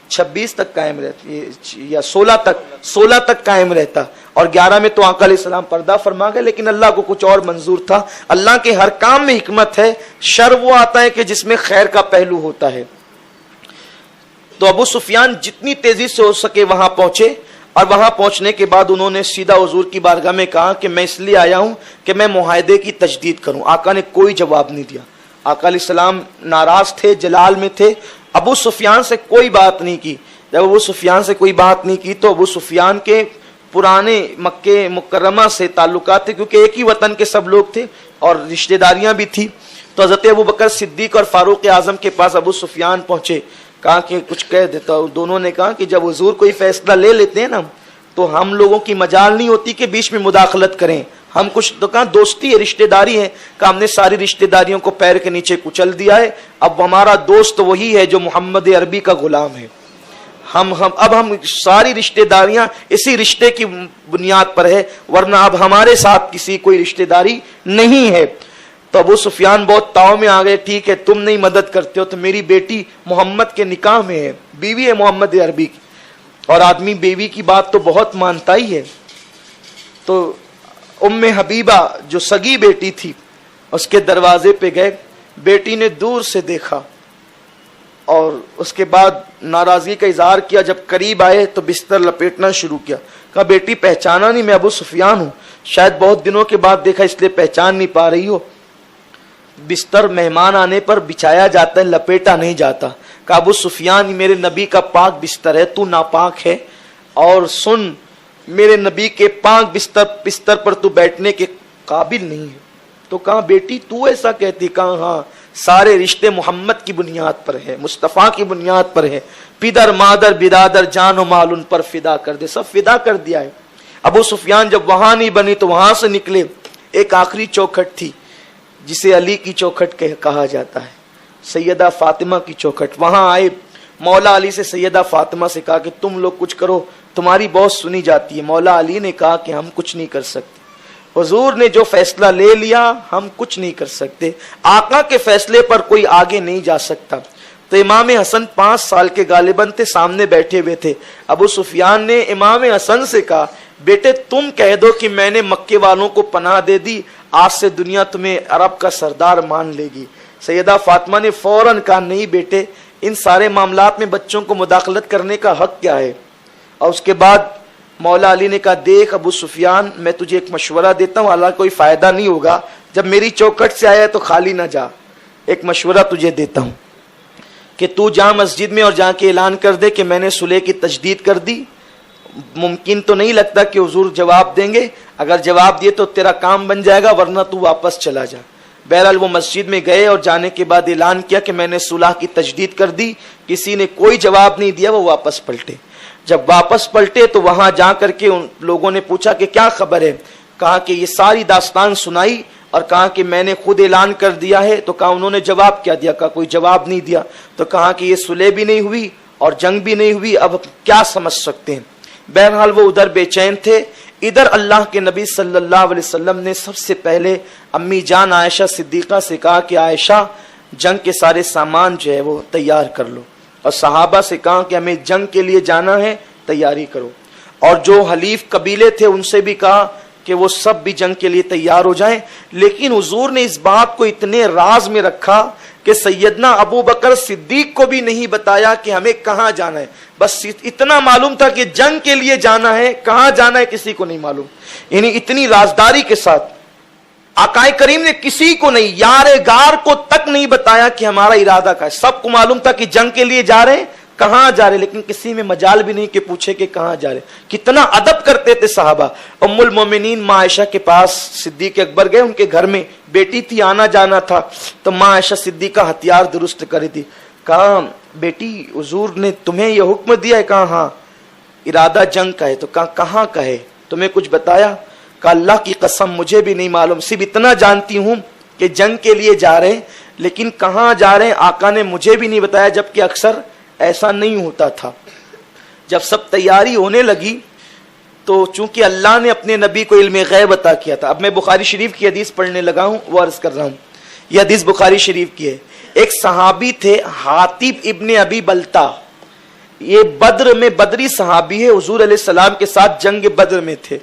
26 تک قائم رہتا، یا 16 تک قائم رہتا. اور 11 میں تو آقا علیہ السلام پردہ فرما گئے. لیکن اللہ کو کچھ اور منظور تھا. اللہ کے ہر کام میں حکمت ہے. شر وہ آتا ہے کہ جس میں خیر کا پہلو ہوتا ہے. تو ابو سفیان جتنی تیزی سے ہو سکے وہاں پہنچے، اور وہاں پہنچنے کے بعد انہوں نے سیدھا حضور کی بارگاہ میں کہا کہ میں اس لیے آیا ہوں کہ میں معاہدے کی تجدید کروں. آقا نے کوئی جواب نہیں دیا. آقا علیہ السلام ناراض تھے، جلال میں تھے. ابو سفیان سے کوئی بات نہیں کی. جب ابو سفیان سے کوئی بات نہیں کی تو ابو سفیان کے پرانے مکہ مکرمہ سے تعلقات تھے، کیونکہ ایک ہی وطن کے سب لوگ تھے اور رشتہ داریاں بھی تھی. تو حضرت ابو بکر صدیق اور فاروق اعظم کے پاس ابو سفیان پہنچے. کہا کہ کچھ کہہ دیتا ہوں. دونوں نے کہا کہ جب حضور کوئی فیصلہ لے لیتے ہیں نا تو ہم لوگوں کی مجال نہیں ہوتی کہ بیچ میں مداخلت کریں. ہم کچھ تو کہا دوستی ہے، رشتہ داری ہے. کہ ہم نے ساری رشتہ داریوں کو پیر کے نیچے کچل دیا ہے. اب ہمارا دوست وہی ہے جو محمد عربی کا غلام ہے. ہم ساری رشتہ داریاں اسی رشتے کی بنیاد پر ہے، ورنہ اب ہمارے ساتھ کسی کوئی رشتہ داری نہیں ہے. تو ابو سفیان بہت تاؤ میں آ گئے. ٹھیک ہے تم نہیں مدد کرتے ہو تو میری بیٹی محمد کے نکاح میں ہے، بیوی ہے محمد عربی کی، اور آدمی بیوی کی بات تو بہت مانتا ہی ہے. تو ام حبیبہ جو سگی بیٹی تھی اس کے دروازے پہ گئے. بیٹی نے دور سے دیکھا اور اس کے بعد ناراضگی کا اظہار کیا. جب قریب آئے تو بستر لپیٹنا شروع کیا. کہا بیٹی پہچانا نہیں، میں ابو سفیان ہوں. شاید بہت دنوں کے بعد دیکھا اس لیے پہچان نہیں پا رہی ہو. بستر مہمان آنے پر بچھایا جاتا ہے، لپیٹا نہیں جاتا. کہ ابو سفیان میرے نبی کا پاک بستر ہے، تو ناپاک ہے. اور سن، میرے نبی کے پاک بستر پر تو بیٹھنے کے قابل نہیں ہے. تو کہا بیٹی تو ایسا کہتی؟ کہا ہاں، سارے رشتے محمد کی بنیاد پر ہے، مصطفیٰ کی بنیاد پر ہے. پدر مادر برادر جان و مال ان پر فدا کر دے، سب فدا کر دیا ہے. ابو سفیان جب وہاں نہیں بنی تو وہاں سے نکلے. ایک آخری چوکھٹ تھی جسے علی کی چوکھٹ کہا جاتا ہے، سیدہ فاطمہ کی چوکھٹ. وہاں آئے، مولا علی سے سیدہ فاطمہ سے کہا کہ تم لوگ کچھ کرو، تمہاری بہت سنی جاتی ہے۔ مولا علی نے کہا کہ ہم کچھ نہیں کر سکتے، حضور نے جو فیصلہ لے لیا ہم کچھ نہیں کر سکتے، آقا کے فیصلے پر کوئی آگے نہیں جا سکتا۔ تو امام حسن 5 سال کے غالباً تھے، سامنے بیٹھے ہوئے تھے۔ ابو سفیان نے امام حسن سے کہا بیٹے تم کہہ دو کہ میں نے مکے والوں کو پناہ دے دی، آج سے دنیا تمہیں عرب کا سردار مان لے گی۔ سیدہ فاطمہ نے فوراً کہا نہیں بیٹے، ان سارے معاملات میں بچوں کو مداخلت کرنے کا حق کیا ہے؟ اور اس کے بعد مولا علی نے کہا دیکھ ابو سفیان، میں تجھے ایک مشورہ دیتا ہوں، حالانکہ کوئی فائدہ نہیں ہوگا، جب میری چوکھٹ سے آیا ہے تو خالی نہ جا، ایک مشورہ تجھے دیتا ہوں کہ تو جا مسجد میں اور جا کے اعلان کر دے کہ میں نے صلح کی تجدید کر دی۔ ممکن تو نہیں لگتا کہ حضور جواب دیں گے، اگر جواب دیے تو تیرا کام بن جائے گا، ورنہ تو واپس چلا جا۔ بہرحال وہ مسجد میں گئے اور جانے کے بعد اعلان کیا کہ میں نے صلح کی تجدید کر دی۔ کسی نے کوئی جواب نہیں دیا، وہ واپس پلٹے۔ جب واپس پلٹے تو وہاں جا کر کے ان لوگوں نے پوچھا کہ کیا خبر ہے؟ کہا کہ یہ ساری داستان سنائی اور کہا کہ میں نے خود اعلان کر دیا ہے۔ تو کہا انہوں نے جواب کیا دیا؟ کہا کوئی جواب نہیں دیا۔ تو کہا کہ یہ صلح بھی نہیں ہوئی اور جنگ بھی نہیں ہوئی، اب کیا سمجھ سکتے ہیں؟ بہرحال وہ ادھر بے چین تھے۔ ادھر اللہ کے نبی صلی اللہ علیہ وسلم نے سب سے پہلے امی جان عائشہ صدیقہ سے کہا کہ عائشہ جنگ کے سارے سامان جو ہے وہ تیار کر لو، اور صحابہ سے کہا کہ ہمیں جنگ کے لیے جانا ہے، تیاری کرو، اور جو حلیف قبیلے تھے ان سے بھی کہا کہ وہ سب بھی جنگ کے لیے تیار ہو جائیں۔ لیکن حضور نے اس بات کو اتنے راز میں رکھا کہ سیدنا ابو بکر صدیق کو بھی نہیں بتایا کہ ہمیں کہاں جانا ہے، بس اتنا معلوم تھا کہ جنگ کے لیے جانا ہے، کہاں جانا ہے کسی کو نہیں معلوم۔ یعنی اتنی رازداری کے ساتھ آقا کریم نے کسی کو نہیں، یار غار کو تک نہیں بتایا کہ ہمارا ارادہ کا ہے۔ سب کو معلوم تھا کہ جنگ کے لیے جا رہے ہیں، کہاں جا رہے، لیکن کسی میں مجال بھی نہیں کہ پوچھے کہ کہاں جا رہے۔ کتنا ادب کرتے تھے صحابہ۔ ام المومنین ماں عائشہ کے پاس صدیق اکبر گئے، ان کے گھر میں بیٹی تھی، آنا جانا تھا، تو ماں عائشہ صدیقہ ہتھیار درست کری تھی۔ کہا بیٹی حضور نے تمہیں یہ حکم دیا ہے؟ کہا ہاں، ارادہ جنگ کا ہے۔ تو کہا کہاں کا ہے، تمہیں کچھ بتایا؟ کہا اللہ کی قسم مجھے بھی نہیں معلوم، صرف اتنا جانتی ہوں کہ جنگ کے لیے جا رہے ہیں، لیکن کہاں جا رہے ہیں آقا نے مجھے بھی نہیں بتایا، جبکہ اکثر ایسا نہیں ہوتا تھا۔ جب سب تیاری ہونے لگی تو چونکہ اللہ نے اپنے نبی کو علم غیب عطا کیا تھا، اب میں بخاری شریف کی حدیث پڑھنے لگا ہوں، وہ عرض کر رہا ہوں، یہ حدیث بخاری شریف کی ہے۔ ایک صحابی تھے حاطب ابن ابی بلتا، یہ بدر میں بدری صحابی ہے، حضور علیہ السلام کے ساتھ جنگ بدر میں تھے۔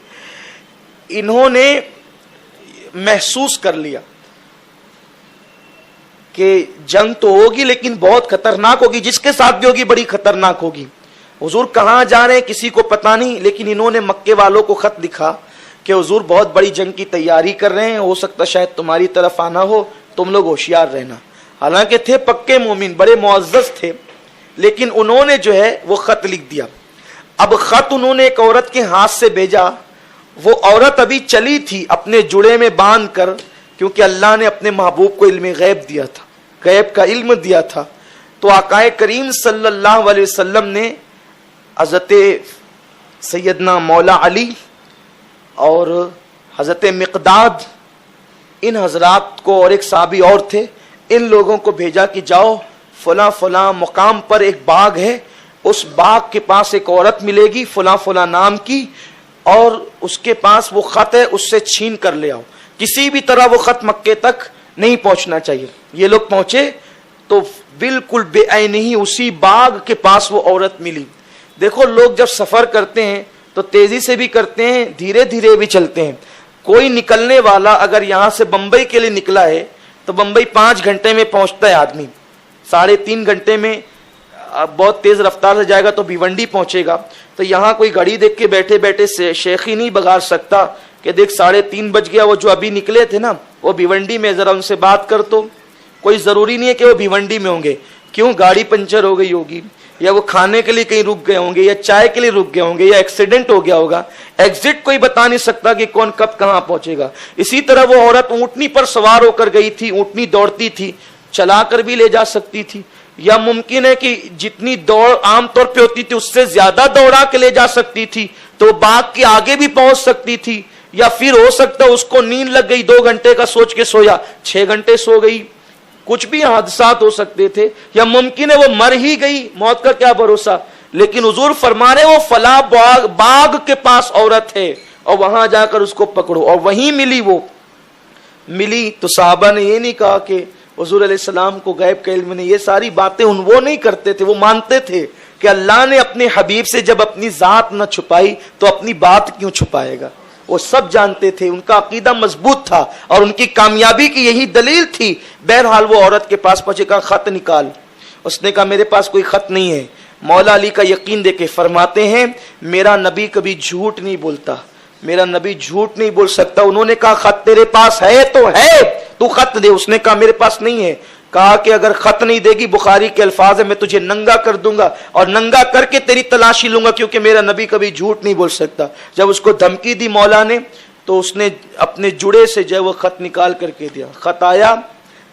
انہوں نے محسوس کر لیا کہ جنگ تو ہوگی لیکن بہت خطرناک ہوگی، جس کے ساتھ بھی ہوگی بڑی خطرناک ہوگی۔ حضور کہاں جا رہے ہیں کسی کو پتہ نہیں، لیکن انہوں نے مکے والوں کو خط لکھا کہ حضور بہت بڑی جنگ کی تیاری کر رہے ہیں، ہو سکتا شاید تمہاری طرف آنا ہو، تم لوگ ہوشیار رہنا۔ حالانکہ تھے پکے مومن، بڑے معزز تھے، لیکن انہوں نے جو ہے وہ خط لکھ دیا۔ اب خط انہوں نے ایک عورت کے ہاتھ سے بھیجا، وہ عورت ابھی چلی تھی اپنے جڑے میں باندھ کر، کیونکہ اللہ نے اپنے محبوب کو علم غیب دیا تھا، غیب کا علم دیا تھا۔ تو آقا کریم صلی اللہ علیہ وسلم نے حضرت سیدنا مولا علی اور حضرت مقداد، ان حضرات کو، اور ایک صحابی اور تھے، ان لوگوں کو بھیجا کہ جاؤ فلاں فلاں مقام پر ایک باغ ہے، اس باغ کے پاس ایک عورت ملے گی فلاں فلاں نام کی، اور اس کے پاس وہ خط ہے، اس سے چھین کر لے آؤ، کسی بھی طرح وہ خط مکے تک نہیں پہنچنا چاہیے۔ یہ لوگ پہنچے تو بالکل بے عین ہی اسی باغ کے پاس وہ عورت ملی۔ دیکھو لوگ جب سفر کرتے ہیں تو تیزی سے بھی کرتے ہیں، دھیرے دھیرے بھی چلتے ہیں۔ کوئی نکلنے والا اگر یہاں سے بمبئی کے لیے نکلا ہے تو بمبئی 5 گھنٹے میں پہنچتا ہے آدمی، 3.5 گھنٹے میں بہت تیز رفتار سے جائے گا تو بھیونڈی پہنچے گا۔ تو یہاں کوئی گھڑی دیکھ کے بیٹھے بیٹھے شیخی نہیں بگاڑ سکتا کہ دیکھ 3:30 بج گیا، وہ جو ابھی نکلے تھے نا وہ بھیونڈی میں، ذرا ان سے بات کر۔ تو کوئی ضروری نہیں ہے کہ وہ بھیونڈی میں ہوں گے، کیوں گاڑی پنچر ہو گئی ہوگی، یا وہ کھانے کے لیے کہیں رک گئے ہوں گے، یا چائے کے لیے رک گئے ہوں گے، یا ایکسیڈنٹ ہو گیا ہوگا، ایگزٹ کوئی بتا نہیں سکتا کہ کون کب کہاں پہنچے گا۔ اسی طرح وہ عورت اونٹنی پر سوار ہو کر گئی تھی، اونٹنی دوڑتی تھی، چلا کر بھی لے جا سکتی تھی، یا ممکن ہے کہ جتنی دوڑ عام طور پہ ہوتی تھی اس سے زیادہ دوڑا کے لے جا سکتی تھی، تو باغ کے آگے بھی پہنچ سکتی تھی، یا پھر ہو سکتا اس کو نیند لگ گئی، 2 گھنٹے کا سوچ کے سویا، 6 گھنٹے سو گئی، کچھ بھی حادثات ہو سکتے تھے، یا ممکن ہے وہ مر ہی گئی، موت کا کیا بھروسہ، لیکن حضور فرما رہے وہ فلاں باغ کے پاس عورت ہے اور وہاں جا کر اس کو پکڑو، اور وہیں ملی، وہ ملی تو صحابہ نے یہ نہیں کہا کہ حضور علیہ السلام کو غیب کا علم نہیں، یہ ساری باتیں وہ نہیں کرتے تھے، وہ مانتے تھے کہ اللہ نے اپنے حبیب سے جب اپنی ذات نہ چھپائی تو اپنی بات کیوں چھپائے گا، وہ سب جانتے تھے، ان کا عقیدہ مضبوط تھا اور ان کی کامیابی کی یہی دلیل تھی۔ بہرحال وہ عورت کے پاس پہنچے، کہا خط نکال، اس نے کہا میرے پاس کوئی خط نہیں ہے۔ مولا علی کا یقین دیکھے فرماتے ہیں میرا نبی کبھی جھوٹ نہیں بولتا، میرا نبی جھوٹ نہیں بول سکتا۔ انہوں نے کہا خط تیرے پاس ہے تو ہے، تو خط دے، اس نے کہا میرے پاس نہیں ہے۔ کہا کہ اگر خط نہیں دے گی، بخاری کے الفاظ ہے میں تجھے ننگا کر دوں گا اور ننگا کر کے تیری تلاشی لوں گا، کیونکہ میرا نبی کبھی جھوٹ نہیں بول سکتا۔ جب اس کو دھمکی دی مولا نے تو اس نے اپنے جڑے سے جو ہے وہ خط نکال کر کے دیا۔ خط آیا،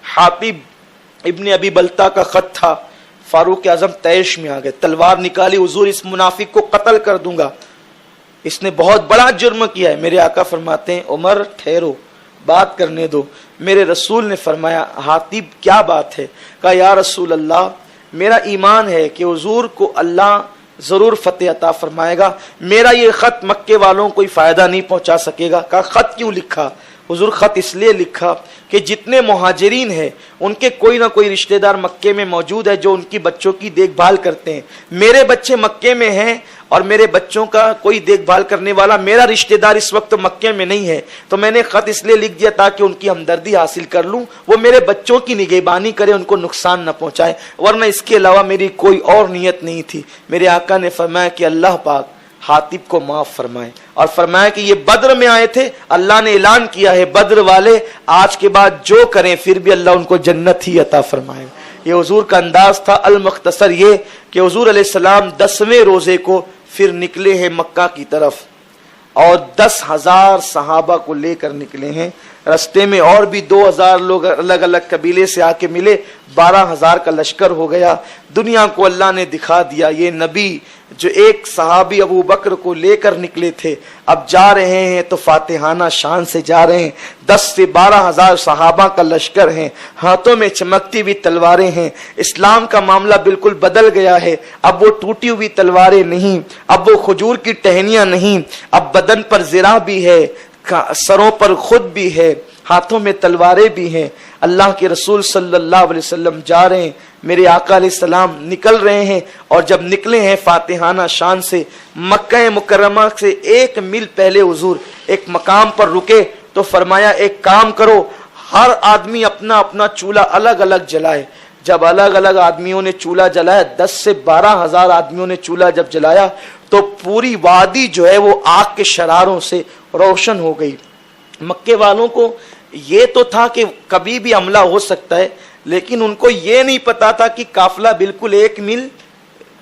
حاطب ابن ابی بلتا کا خط تھا۔ فاروق اعظم طیش میں آ گئے، تلوار نکالی، حضور اس منافق کو قتل کر دوں گا، اس نے بہت بڑا جرم کیا ہے۔ میرے آقا فرماتے ہیں عمر ٹھہرو، بات کرنے دو۔ میرے رسول نے فرمایا حاطب کیا بات ہے؟ کہا یا رسول اللہ میرا ایمان ہے کہ حضور کو اللہ ضرور فتح عطا فرمائے گا، میرا یہ خط مکے والوں کو کوئی فائدہ نہیں پہنچا سکے گا۔ کہا خط کیوں لکھا؟ حضور خط اس لیے لکھا کہ جتنے مہاجرین ہیں ان کے کوئی نہ کوئی رشتہ دار مکے میں موجود ہے جو ان کی بچوں کی دیکھ بھال کرتے ہیں، میرے بچے مکے میں ہیں اور میرے بچوں کا کوئی دیکھ بھال کرنے والا میرا رشتہ دار اس وقت مکے میں نہیں ہے، تو میں نے خط اس لیے لکھ دیا تاکہ ان کی ہمدردی حاصل کر لوں، وہ میرے بچوں کی نگہبانی کرے، ان کو نقصان نہ پہنچائے، ورنہ اس کے علاوہ میری کوئی اور نیت نہیں تھی۔ میرے آقا نے فرمایا کہ اللہ پاک حاطب کو معاف فرمائے، اور فرمایا کہ یہ بدر میں آئے تھے، اللہ نے اعلان کیا ہے بدر والے آج کے بعد جو کریں پھر بھی اللہ ان کو جنت ہی عطا فرمائے۔ یہ حضور کا انداز تھا۔ المختصر یہ کہ حضور علیہ السلام 10ویں روزے کو پھر نکلے ہیں مکہ کی طرف، اور 10,000 صحابہ کو لے کر نکلے ہیں۔ رستے میں اور بھی 2,000 لوگ الگ الگ قبیلے سے آ کے ملے، 12,000 کا لشکر ہو گیا۔ دنیا کو اللہ نے دکھا دیا یہ نبی جو ایک صحابی ابو بکر کو لے کر نکلے تھے، اب جا رہے ہیں تو فاتحانہ شان سے جا رہے ہیں۔ 10 سے 12,000 صحابہ کا لشکر ہیں، ہاتھوں میں چمکتی ہوئی تلواریں ہیں۔ اسلام کا معاملہ بالکل بدل گیا ہے، اب وہ ٹوٹی ہوئی تلواریں نہیں، اب وہ کھجور کی ٹہنیاں نہیں، اب بدن پر زرہ بھی ہے، سروں پر خود بھی ہے، ہاتھوں میں تلواریں بھی ہیں۔ اللہ کے رسول صلی اللہ علیہ وسلم جا رہے ہیں، میرے آقا علیہ السلام نکل رہے ہیں، اور جب نکلے ہیں فاتحانہ شان سے مکہ مکرمہ سے 1 میل پہلے حضور ایک مقام پر رکے تو فرمایا ایک کام کرو، ہر آدمی اپنا اپنا چولہا الگ الگ جلائے۔ جب الگ الگ آدمیوں نے چولہا جلایا، 10 سے 12,000 آدمیوں نے چولہا جب جلایا تو پوری وادی جو ہے وہ آگ کے شراروں سے روشن ہو گئی۔ مکے والوں کو یہ تو تھا کہ کبھی بھی حملہ ہو سکتا ہے، لیکن ان کو یہ نہیں پتا تھا کہ قافلہ بالکل 1 میل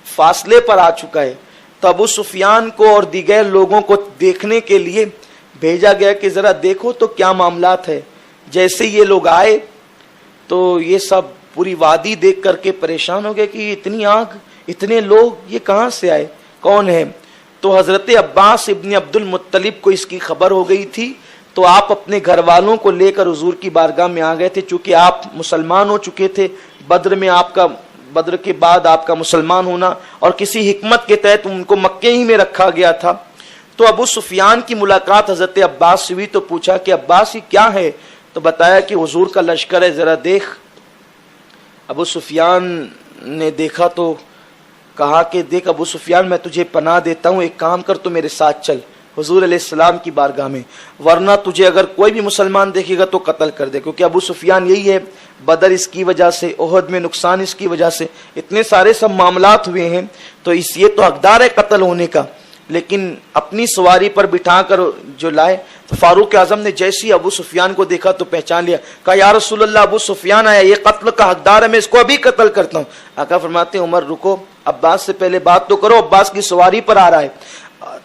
فاصلے پر آ چکا ہے۔ تو ابو سفیان کو اور دیگر لوگوں کو دیکھنے کے لیے بھیجا گیا کہ ذرا دیکھو تو کیا معاملات ہے۔ جیسے یہ لوگ آئے تو یہ سب پوری وادی دیکھ کر کے پریشان ہو گئے کہ اتنی آگ، اتنے لوگ، یہ کہاں سے آئے، کون ہے؟ تو حضرت عباس ابن عبد المطلب کو اس کی خبر ہو گئی تھی، تو آپ اپنے گھر والوں کو لے کر حضور کی بارگاہ میں آ گئے تھے، چونکہ آپ مسلمان ہو چکے تھے، بدر میں بدر کے بعد آپ کا مسلمان ہونا اور کسی حکمت کے تحت ان کو مکے ہی میں رکھا گیا تھا۔ تو ابو سفیان کی ملاقات حضرت عباس سے ہوئی تو پوچھا کہ عباس یہ کیا ہے؟ تو بتایا کہ حضور کا لشکر ہے، ذرا دیکھ۔ ابو سفیان نے دیکھا تو کہا کہ دیکھ ابو سفیان میں تجھے پناہ دیتا ہوں، ایک کام کر تو میرے ساتھ چل حضور علیہ السلام کی بارگاہ میں، ورنہ تجھے اگر کوئی بھی مسلمان دیکھے گا تو قتل کر دے، کیونکہ ابو سفیان یہی ہے، بدر اس کی وجہ سے، احد میں نقصان اس کی وجہ سے، اتنے سارے سب معاملات ہوئے ہیں، تو اس یہ تو حقدار ہے قتل ہونے کا، لیکن اپنی سواری پر بٹھا کر جو لائے۔ تو فاروق اعظم نے جیسی ابو سفیان کو دیکھا تو پہچان لیا، کہا یا رسول اللہ ابو سفیان آیا، یہ قتل کا حقدار ہے، میں اس کو ابھی قتل کرتا ہوں۔ آقا فرماتے ہیں عمر رکو، عباس سے پہلے بات تو کرو، عباس کی سواری پر آ رہا ہے۔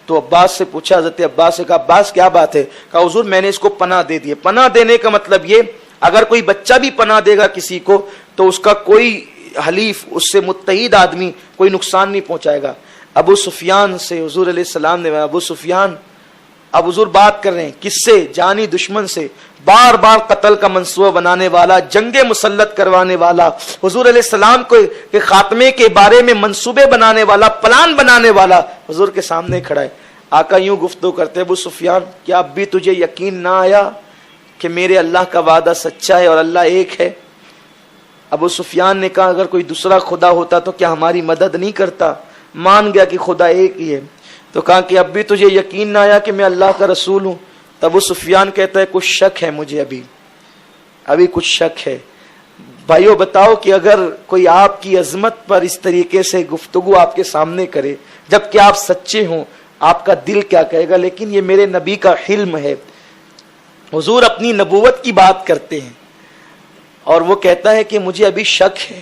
تو عباس سے پوچھا، حضرت عباس سے کہا عباس کیا بات ہے؟ کہا حضور میں نے اس کو پناہ دے دی۔ پناہ دینے کا مطلب یہ اگر کوئی بچہ بھی پناہ دے گا کسی کو تو اس کا کوئی حلیف، اس سے متحد آدمی کوئی نقصان نہیں پہنچائے گا۔ ابو سفیان سے حضور علیہ السلام نے، ابو سفیان اب حضور بات کر رہے ہیں کس سے؟ جانی دشمن سے، بار بار قتل کا منصوبہ بنانے والا، جنگ مسلط کروانے والا، حضور علیہ السلام کو کے خاتمے کے بارے میں منصوبے بنانے والا، پلان بنانے والا حضور کے سامنے کھڑا ہے۔ آقا یوں گفتگو کرتے، ابو سفیان کیا اب بھی تجھے یقین نہ آیا کہ میرے اللہ کا وعدہ سچا ہے اور اللہ ایک ہے؟ ابو سفیان نے کہا اگر کوئی دوسرا خدا ہوتا تو کیا ہماری مدد نہیں کرتا؟ مان گیا کہ خدا ایک ہی ہے۔ تو کہا کہ اب بھی تجھے یقین نہ آیا کہ میں اللہ کا رسول ہوں؟ تب ابو سفیان کہتا ہے کچھ شک ہے مجھے، ابھی کچھ شک ہے۔ بھائیو بتاؤ کہ اگر کوئی آپ کی عظمت پر اس طریقے سے گفتگو آپ کے سامنے کرے جبکہ آپ سچے ہوں، آپ کا دل کیا کہے گا؟ لیکن یہ میرے نبی کا حلم ہے۔ حضور اپنی نبوت کی بات کرتے ہیں اور وہ کہتا ہے کہ مجھے ابھی شک ہے،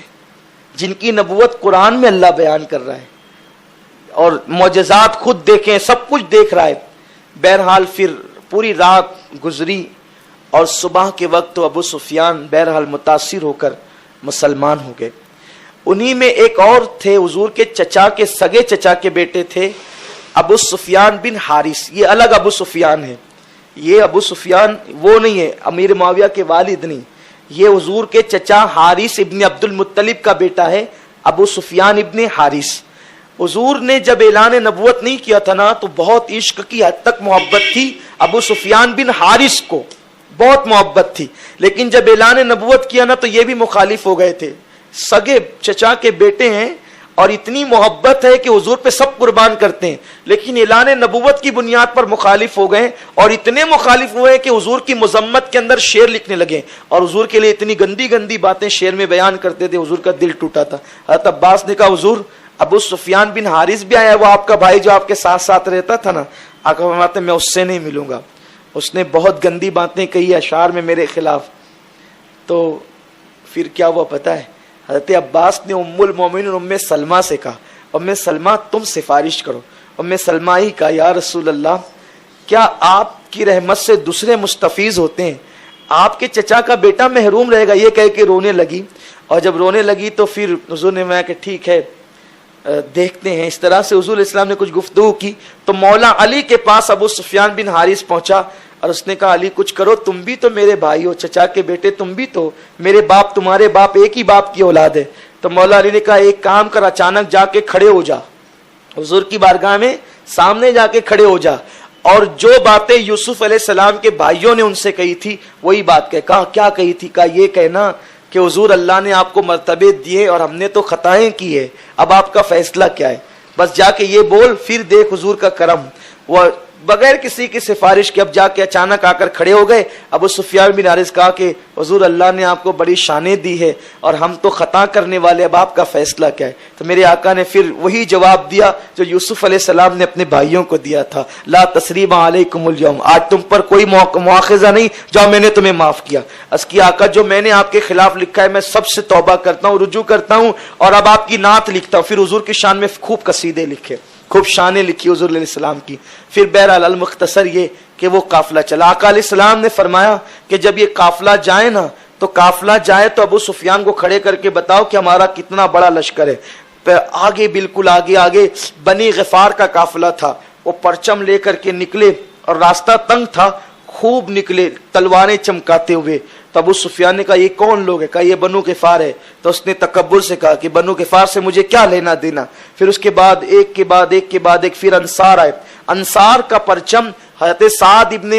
جن کی نبوت قرآن میں اللہ بیان کر رہا ہے اور معجزات خود دیکھیں، سب کچھ دیکھ رہا ہے۔ بہرحال پھر پوری رات گزری اور صبح کے وقت تو ابو سفیان بہرحال متاثر ہو کر مسلمان ہو گئے۔ انہی میں ایک اور تھے، حضور کے چچا کے سگے چچا کے بیٹے تھے ابو سفیان بن حارث۔ یہ الگ ابو سفیان ہے، یہ ابو سفیان وہ نہیں ہے، امیر معاویہ کے والد نہیں، یہ حضور کے چچا حارث ابن عبد المطلب کا بیٹا ہے، ابو سفیان ابن حارث۔ حضور نے جب اعلان نبوت نہیں کیا تھا نا تو بہت عشق کی حد تک محبت تھی ابو سفیان بن حارث کو، بہت محبت تھی، لیکن جب اعلان نبوت کیا نا تو یہ بھی مخالف ہو گئے تھے۔ سگے چچا کے بیٹے ہیں اور اتنی محبت ہے کہ حضور پہ سب قربان کرتے ہیں، لیکن اعلان نبوت کی بنیاد پر مخالف ہو گئے اور اتنے مخالف ہوئے کہ حضور کی مذمت کے اندر شعر لکھنے لگے اور حضور کے لیے اتنی گندی گندی باتیں شعر میں بیان کرتے تھے، حضور کا دل ٹوٹا تھا۔ حضرت عباس نے کہا حضور ابو سفیان بن حارث بھی آیا، وہ آپ کا بھائی جو آپ کے ساتھ ساتھ رہتا تھا نا، آقا فرماتے میں اس سے نہیں ملوں گا، اس نے بہت گندی باتیں کہی اشعار میں میرے خلاف۔ تو پھر کیا ہوا پتہ ہے؟ حضرت عباس نے ام المومنین ام سلمہ سے کہا ام سلمہ تم سفارش کرو۔ ام سلمہ ہی کہا یا رسول اللہ کیا آپ کی رحمت سے دوسرے مستفیض ہوتے ہیں؟ آپ کے چچا کا بیٹا محروم رہے گا، یہ کہہ کے رونے لگی، اور جب رونے لگی تو پھر حضور نے کہا کہ ٹھیک ہے دیکھتے ہیں۔ اس طرح سے حضور اسلام نے کچھ گفتگو کی تو مولا علی کے پاس ابو سفیان بن حارث پہنچا اور اس نے کہا علی کچھ کرو، تم بھی تو میرے بھائی ہو، چچا کے بیٹے تم بھی تو، میرے باپ تمہارے باپ ایک ہی باپ کی اولاد ہے۔ تو مولا علی نے کہا ایک کام کر، اچانک جا کے کھڑے ہو جا، حضور کی بارگاہ میں سامنے جا کے کھڑے ہو جا، اور جو باتیں یوسف علیہ السلام کے بھائیوں نے ان سے کہی تھی وہی بات کہے۔ کہا کیا کہی تھی؟ کہا یہ کہنا کہ حضور اللہ نے آپ کو مرتبے دیے اور ہم نے تو خطائیں کی ہے، اب آپ کا فیصلہ کیا ہے؟ بس جا کے یہ بول، پھر دیکھ حضور کا کرم۔ وہ بغیر کسی کی سفارش کے اب جا کے اچانک آ کر کھڑے ہو گئے۔ ابو سفیان بن حارث کہا کہ حضور اللہ نے آپ کو بڑی شانیں دی ہے اور ہم تو خطا کرنے والے، اب آپ کا فیصلہ کیا ہے؟ تو میرے آقا نے پھر وہی جواب دیا جو یوسف علیہ السلام نے اپنے بھائیوں کو دیا تھا، لا تثریب علیکم اليوم، آج تم پر کوئی مواخذہ نہیں، جاؤ میں نے تمہیں معاف کیا۔ اس کی آقا جو میں نے آپ کے خلاف لکھا ہے میں سب سے توبہ کرتا ہوں، رجوع کرتا ہوں اور اب آپ کی نعت لکھتا ہوں۔ پھر حضور کی شان میں خوب قصیدے لکھے، خوب شانیں لکھی حضور علیہ السلام کی۔ پھر بہرحال المختصر یہ کہ وہ قافلہ چلا۔ آقا علیہ السلام نے فرمایا کہ جب یہ قافلہ جائے نا تو قافلہ جائے تو ابو سفیان کو کھڑے کر کے بتاؤ کہ ہمارا کتنا بڑا لشکر ہے۔ آگے بالکل آگے بنی غفار کا قافلہ تھا، وہ پرچم لے کر کے نکلے اور راستہ تنگ تھا، خوب نکلے تلواریں چمکاتے ہوئے۔ تو ابو سفیان نے کہا یہ کون لوگ ہے؟ کہا یہ بنو غفار ہے۔ تو اس نے تکبر سے کہا کہ بنو غفار سے مجھے کیا لینا دینا؟ پھر اس کے بعد ایک کے بعد ایک پھر انصار آئے۔ انصار کا پرچم حضرت سعد ابن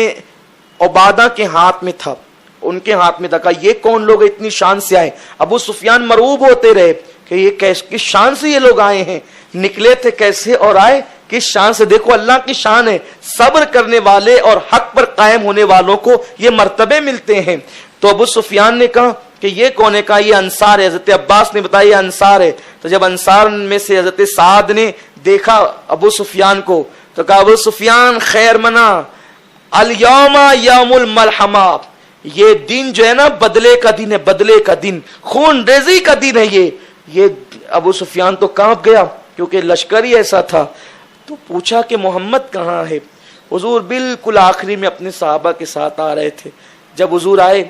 عبادہ کے ہاتھ میں تھا، ان کے ہاتھ میں تھا۔ کہا یہ کون لوگ اتنی شان سے آئے؟ ابو سفیان مرعوب ہوتے رہے کہ یہ کس شان سے یہ لوگ آئے ہیں، نکلے تھے کیسے اور آئے کس شان سے؟ دیکھو اللہ کی شان ہے، صبر کرنے والے اور حق پر قائم ہونے والوں کو یہ مرتبے ملتے ہیں۔ تو ابو سفیان نے کہا کہ یہ کون ہے؟ کہا یہ انصار ہے۔ حضرت عباس نے بتایا یہ انصار ہے۔ تو جب انصار میں سے حضرت سعد نے دیکھا ابو سفیان کو تو کہا ابو سفیان خیر منا، الیوم یوم الملحمہ، یہ دن جو ہے نا بدلے کا دن ہے، بدلے کا دن، خون ریزی کا دن ہے یہ ابو سفیان تو کانپ گیا کیونکہ لشکر ہی ایسا تھا۔ تو پوچھا کہ محمد کہاں ہے؟ حضور بالکل آخری میں اپنے صحابہ کے ساتھ آ رہے تھے۔ جب حضور آئے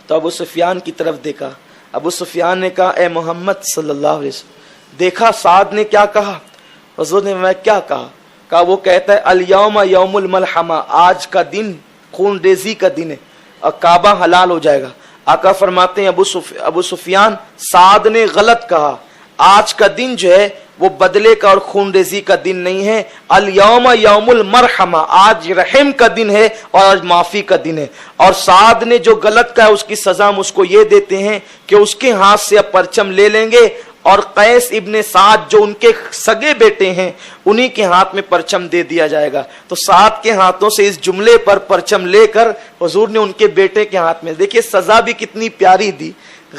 تو ابو سفیان کی طرف دیکھا، ابو سفیان نے کہا اے محمد صلی اللہ علیہ وسلم، دیکھا سعد نے کیا کہا؟ حضور نے میں کیا کہا؟ کہا وہ کہتا ہے الیوم یوم الملحمہ، آج کا دن خون ریزی کا دن ہے اور کعبہ حلال ہو جائے گا۔ آقا فرماتے ہیں ابو سفیان سعد نے غلط کہا، آج کا دن جو ہے وہ بدلے کا اور خون ریزی کا دن نہیں ہے، الیوم یوم المرحمہ، آج رحم کا دن ہے اور آج معافی کا دن ہے۔ اور سعد نے جو غلط کہا اس کی سزا ہم اس کو یہ دیتے ہیں کہ اس کے ہاتھ سے اب پرچم لے لیں گے اور قیس ابن سعد جو ان کے سگے بیٹے ہیں انہی کے ہاتھ میں پرچم دے دیا جائے گا۔ تو سعد کے ہاتھوں سے اس جملے پر پرچم لے کر حضور نے ان کے بیٹے کے ہاتھ میں، دیکھیے سزا بھی کتنی پیاری دی،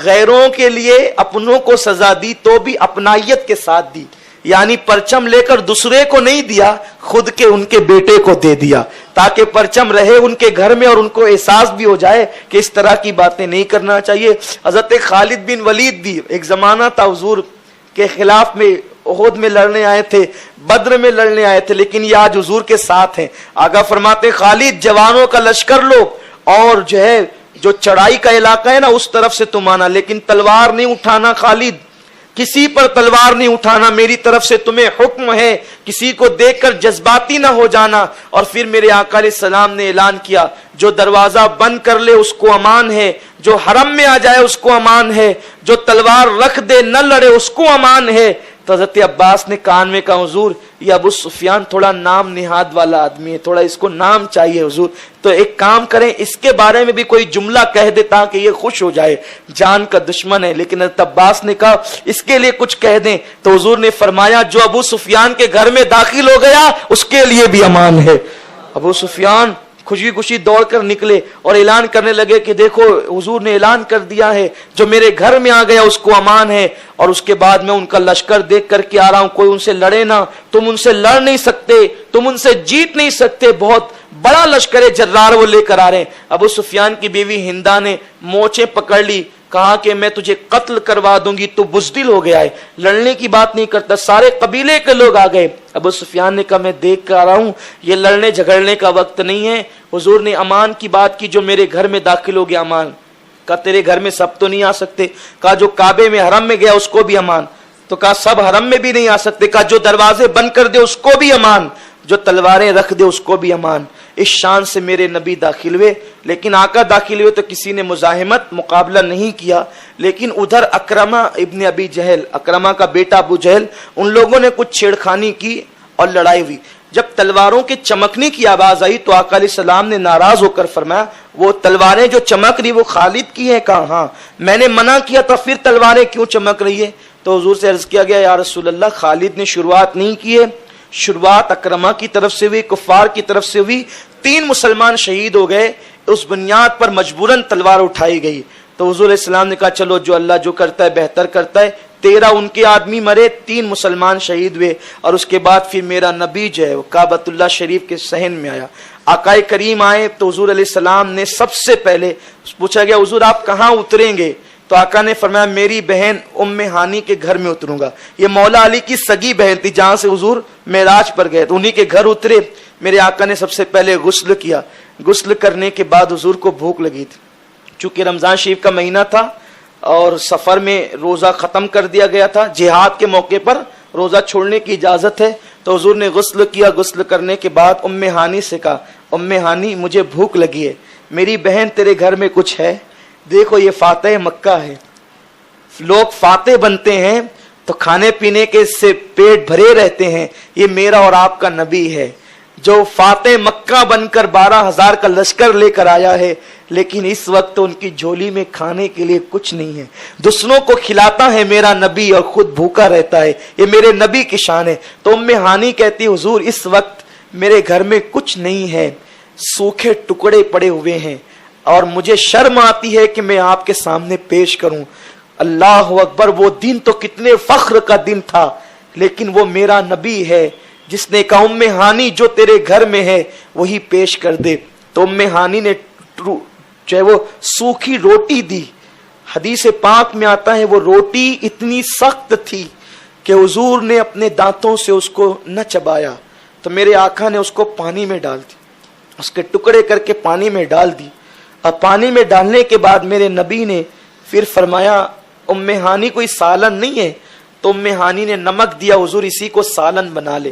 غیروں کے لیے اپنوں کو سزا دی تو بھی اپنائیت کے ساتھ دی، یعنی پرچم لے کر دوسرے کو نہیں دیا، خود کے ان کے بیٹے کو دے دیا تاکہ پرچم رہے ان کے گھر میں اور ان کو احساس بھی ہو جائے کہ اس طرح کی باتیں نہیں کرنا چاہیے۔ حضرت خالد بن ولید بھی ایک زمانہ تھا حضور کے خلاف میں احد میں لڑنے آئے تھے، بدر میں لڑنے آئے تھے، لیکن یہ آج حضور کے ساتھ ہیں۔ آقا فرماتے خالد جوانوں کا لشکر لو اور جو ہے جو چڑھائی کا علاقہ ہے نا اس طرف سے تم آنا، لیکن تلوار نہیں اٹھانا خالد، کسی پر تلوار نہیں اٹھانا، میری طرف سے تمہیں حکم ہے، کسی کو دیکھ کر جذباتی نہ ہو جانا۔ اور پھر میرے آقا علیہ السلام نے اعلان کیا جو دروازہ بند کر لے اس کو امان ہے، جو حرم میں آ جائے اس کو امان ہے، جو تلوار رکھ دے نہ لڑے اس کو امان ہے۔ تو حضرت عباس نے کان میں کہا حضور یہ ابو سفیان تھوڑا نام نہاد والا آدمی ہے، تھوڑا اس کو نام چاہیے حضور، تو ایک کام کریں اس کے بارے میں بھی کوئی جملہ کہہ دے تاکہ یہ خوش ہو جائے، جان کا دشمن ہے۔ لیکن حضرت عباس نے کہا اس کے لیے کچھ کہہ دیں، تو حضور نے فرمایا جو ابو سفیان کے گھر میں داخل ہو گیا اس کے لیے بھی امان ہے۔ ابو سفیان خوشی خوشی دوڑ کر نکلے اور اعلان کرنے لگے کہ دیکھو حضور نے اعلان کر دیا ہے جو میرے گھر میں آ گیا اس کو امان ہے۔ اور اس کے بعد میں ان کا لشکر دیکھ کر کے آ رہا ہوں، کوئی ان سے لڑے نہ، تم ان سے لڑ نہیں سکتے، تم ان سے جیت نہیں سکتے، بہت بڑا لشکر جرار وہ لے کر آ رہے ہیں۔ ابو سفیان کی بیوی ہندا نے موچیں پکڑ لی، کہا کہ میں تجھے قتل کروا دوں گی، تو بزدل ہو گیا ہے، لڑنے کی بات نہیں کرتا۔ سارے قبیلے کے لوگ آ گئے۔ ابو سفیان نے کہا میں دیکھ کر آ رہا ہوں، یہ لڑنے جھگڑنے کا وقت نہیں ہے۔ حضور نے امان کی بات کی، جو میرے گھر میں داخل ہو گیا امان۔ کہا تیرے گھر میں سب تو نہیں آ سکتے، کہا جو کعبے میں حرم میں گیا اس کو بھی امان، تو کہا سب حرم میں بھی نہیں آ سکتے، کہا جو دروازے بند کر دے اس کو بھی امان، جو تلواریں رکھ دے اس کو بھی امان۔ اس شان سے میرے نبی داخل ہوئے، لیکن آقا داخل ہوئے تو کسی نے مزاحمت مقابلہ نہیں کیا، لیکن ادھر اکرمہ ابن ابی جہل، اکرمہ کا بیٹا ابو جہل، ان لوگوں نے کچھ چھیڑخانی کی اور لڑائی ہوئی۔ جب تلواروں کے چمکنے کی آواز آئی تو آقا علیہ السلام نے ناراض ہو کر فرمایا وہ تلواریں جو چمک رہی وہ خالد کی ہیں؟ کہا ہاں، میں نے منع کیا تھا پھر تلواریں کیوں چمک رہی ہے؟ تو حضور سے عرض کیا گیا یا رسول اللہ خالد نے شروعات نہیں کی ہے، شروعات اکرمہ کی طرف سے ہوئی، کفار کی طرف سے ہوئی، 3 مسلمان شہید ہو گئے، اس بنیاد پر مجبوراً تلوار اٹھائی گئی۔ تو حضور علیہ السلام نے کہا چلو جو اللہ جو کرتا ہے بہتر کرتا ہے، 13 ان کے آدمی مرے، 3 مسلمان شہید ہوئے۔ اور اس کے بعد پھر میرا نبی جو ہے وہ کعبۃ اللہ شریف کے صحن میں آیا۔ آقا کریم آئے تو حضور علیہ السلام نے سب سے پہلے پوچھا گیا حضور آپ کہاں اتریں گے؟ تو آقا نے فرمایا میری بہن ام ہانی کے گھر میں اتروں گا۔ یہ مولا علی کی سگی بہن تھی جہاں سے حضور معراج پر گئے، تو انہی کے گھر اترے۔ میرے آقا نے سب سے پہلے غسل کیا، غسل کرنے کے بعد حضور کو بھوک لگی تھی، چونکہ رمضان شریف کا مہینہ تھا اور سفر میں روزہ ختم کر دیا گیا تھا، جہاد کے موقع پر روزہ چھوڑنے کی اجازت ہے، تو حضور نے غسل کیا۔ غسل کرنے کے بعد ام ہانی سے کہا ام ہانی مجھے بھوک لگی ہے، میری بہن تیرے گھر میں کچھ ہے؟ دیکھو یہ فاتح مکہ ہے، لوگ فاتح بنتے ہیں تو کھانے پینے کے سے پیٹ بھرے رہتے ہیں، یہ میرا اور آپ کا نبی ہے جو فاتح مکہ بن کر 12,000 کا لشکر لے کر آیا ہے، لیکن اس وقت ان کی جھولی میں کھانے کے لیے کچھ نہیں ہے، دوسروں کو کھلاتا ہے میرا نبی اور خود بھوکا رہتا ہے، یہ میرے نبی کی شان ہے۔ تو ام ہانی کہتی حضور اس وقت میرے گھر میں کچھ نہیں ہے، سوکھے ٹکڑے پڑے ہوئے ہیں اور مجھے شرم آتی ہے کہ میں آپ کے سامنے پیش کروں۔ اللہ اکبر، وہ دن تو کتنے فخر کا دن تھا، لیکن وہ میرا نبی ہے جس نے کہا ام ہانی جو تیرے گھر میں ہے وہی پیش کر دے۔ تو ام ہانی نے جو ہے وہ سوکھی روٹی دی، حدیث پاک میں آتا ہے وہ روٹی اتنی سخت تھی کہ حضور نے اپنے دانتوں سے اس کو نہ چبایا، تو میرے آقا نے اس کو پانی میں ڈال دی، اس کے ٹکڑے کر کے پانی میں ڈال دی، اور پانی میں ڈالنے کے بعد میرے نبی نے پھر فرمایا ام ہانی کوئی سالن نہیں ہے؟ تو ام ہانی نے نمک دیا حضور اسی کو سالن بنا لے،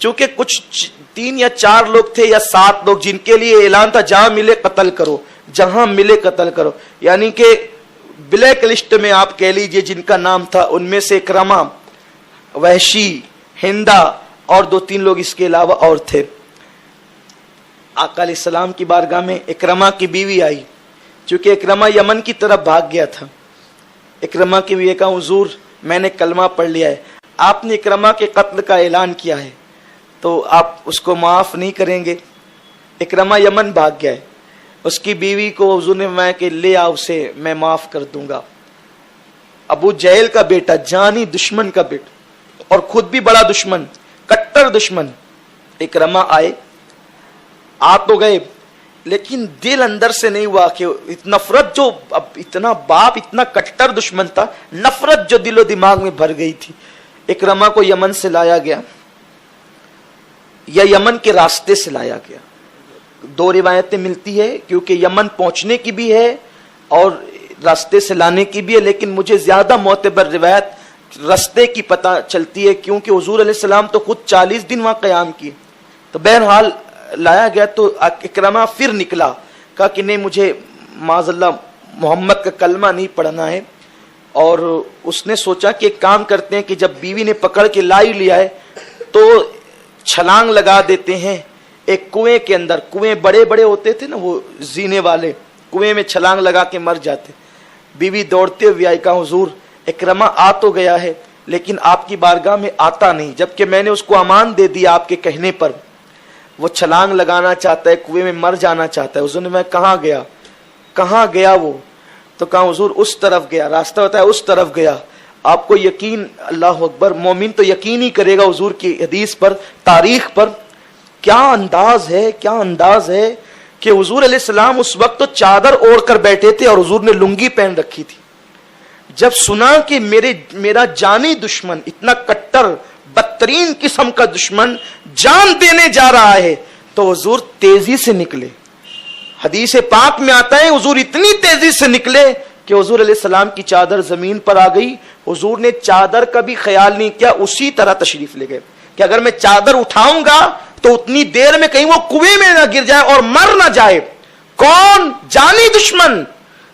چونکہ کچھ 3 یا 4 لوگ تھے یا 7 لوگ جن کے لیے اعلان تھا جہاں ملے قتل کرو، جہاں ملے قتل کرو، یعنی کہ بلیک لسٹ میں آپ کہہ لیجئے جن کا نام تھا، ان میں سے اکرمہ، وحشی، ہندا اور 2-3 لوگ اس کے علاوہ اور تھے۔ آقا علیہ السلام کی بارگاہ میں اکرمہ کی بیوی آئی، چونکہ اکرمہ یمن کی طرف بھاگ گیا تھا۔ اکرمہ کی بیوی کہا حضور میں نے کلمہ پڑھ لیا ہے، آپ نے اکرمہ کے قتل کا اعلان کیا ہے تو آپ اس کو معاف نہیں کریں گے؟ اکرمہ یمن بھاگ گیا ہے، اس کی بیوی کو حضور نے فرمایا کہ لے آؤ اسے، میں معاف کر دوں گا۔ ابو جہل کا بیٹا، جانی دشمن کا بیٹا اور خود بھی بڑا دشمن، کٹر دشمن، اکرمہ آئے، آ تو گئے لیکن دل اندر سے نہیں ہوا کہ نفرت جو اب اتنا باپ اتنا کٹر دشمن تھا، نفرت جو دل و دماغ میں بھر گئی تھی۔ اکرمہ کو یمن سے لایا گیا یا یمن کے راستے سے لایا گیا، 2 روایتیں ملتی ہے کیونکہ یمن پہنچنے کی بھی ہے اور راستے سے لانے کی بھی ہے، لیکن مجھے زیادہ معتبر روایت راستے کی پتہ چلتی ہے کیونکہ حضور علیہ السلام تو خود 40 دن وہاں قیام کیے۔ تو بہرحال لایا گیا تو اکرمہ پھر نکلا، کہا کہ نہیں مجھے معاذ اللہ محمد کا کلمہ نہیں پڑھنا ہے، اور اس نے سوچا کہ ایک کام کرتے ہیں کہ جب بیوی نے پکڑ کے لا ہی لیا ہے تو چھلانگ لگا دیتے ہیں ایک کنویں کے اندر۔ کنویں بڑے بڑے ہوتے تھے نا وہ زینے والے، کنویں میں چھلانگ لگا کے مر جاتے۔ بیوی دوڑتے ہوئے آئی، کہا حضور اکرمہ آ تو گیا ہے لیکن آپ کی بارگاہ میں آتا نہیں، جبکہ میں نے اس کو امان دے دیا آپ کے کہنے پر، وہ چھلانگ لگانا چاہتا ہے، کنویں میں مر جانا چاہتا ہے۔ حضور نے میں کہاں گیا وہ؟ تو کہا حضور اس طرف گیا، راستہ ہوتا ہے اس طرف گیا۔ آپ کو یقین، اللہ اکبر، مومن تو یقین ہی کرے گا حضور کی حدیث پر، تاریخ پر۔ کیا انداز ہے کہ حضور علیہ السلام اس وقت تو چادر اوڑھ کر بیٹھے تھے اور حضور نے لنگی پہن رکھی تھی۔ جب سنا کہ میرا جانی دشمن، اتنا کٹر بدترین قسم کا دشمن جان دینے جا رہا ہے تو حضور تیزی سے نکلے۔ حدیث پاک میں آتا ہے حضور اتنی تیزی سے نکلے کہ حضور علیہ السلام کی چادر زمین پر آ گئی۔ حضور نے چادر کا بھی خیال نہیں کیا، اسی طرح تشریف لے گئے کہ اگر میں چادر اٹھاؤں گا تو اتنی دیر میں کہیں وہ کنویں میں نہ گر جائے اور مر نہ جائے۔ کون؟ جانی دشمن،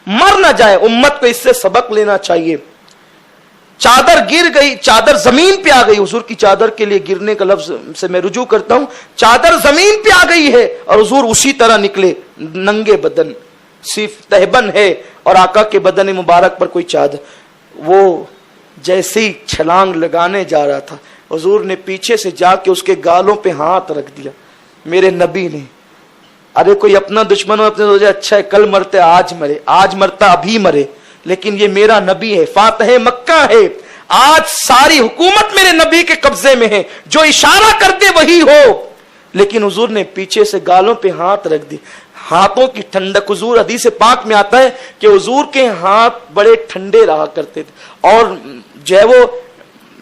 مر نہ جائے۔ امت کو اس سے سبق لینا چاہیے۔ چادر گر گئی، چادر زمین پہ آ گئی۔ حضور کی چادر کے لیے گرنے کا لفظ سے میں رجوع کرتا ہوں، چادر زمین پہ آ گئی ہے اور حضور اسی طرح نکلے، ننگے بدن، صرف تہبند ہے اور آقا کے بدن مبارک پر کوئی چادر۔ وہ جیسے ہی چھلانگ لگانے جا رہا تھا، حضور نے پیچھے سے جا کے اس کے گالوں پہ ہاتھ رکھ دیا، میرے نبی نے۔ ارے کوئی اپنا دشمن ہو، اپنے سوچے اچھا ہے کل مرتے آج مرے، آج مرتا ابھی مرے، لیکن یہ میرا نبی ہے، فاتح مکہ ہے، آج ساری حکومت میرے نبی کے قبضے میں ہے، جو اشارہ کرتے وہی ہو۔ لیکن حضور نے پیچھے سے گالوں پہ ہاتھ رکھ دی، ہاتھوں کی ٹھنڈک۔ حضور حدیث پاک میں آتا ہے کہ حضور کے ہاتھ بڑے ٹھنڈے رہا کرتے تھے اور جو ہے وہ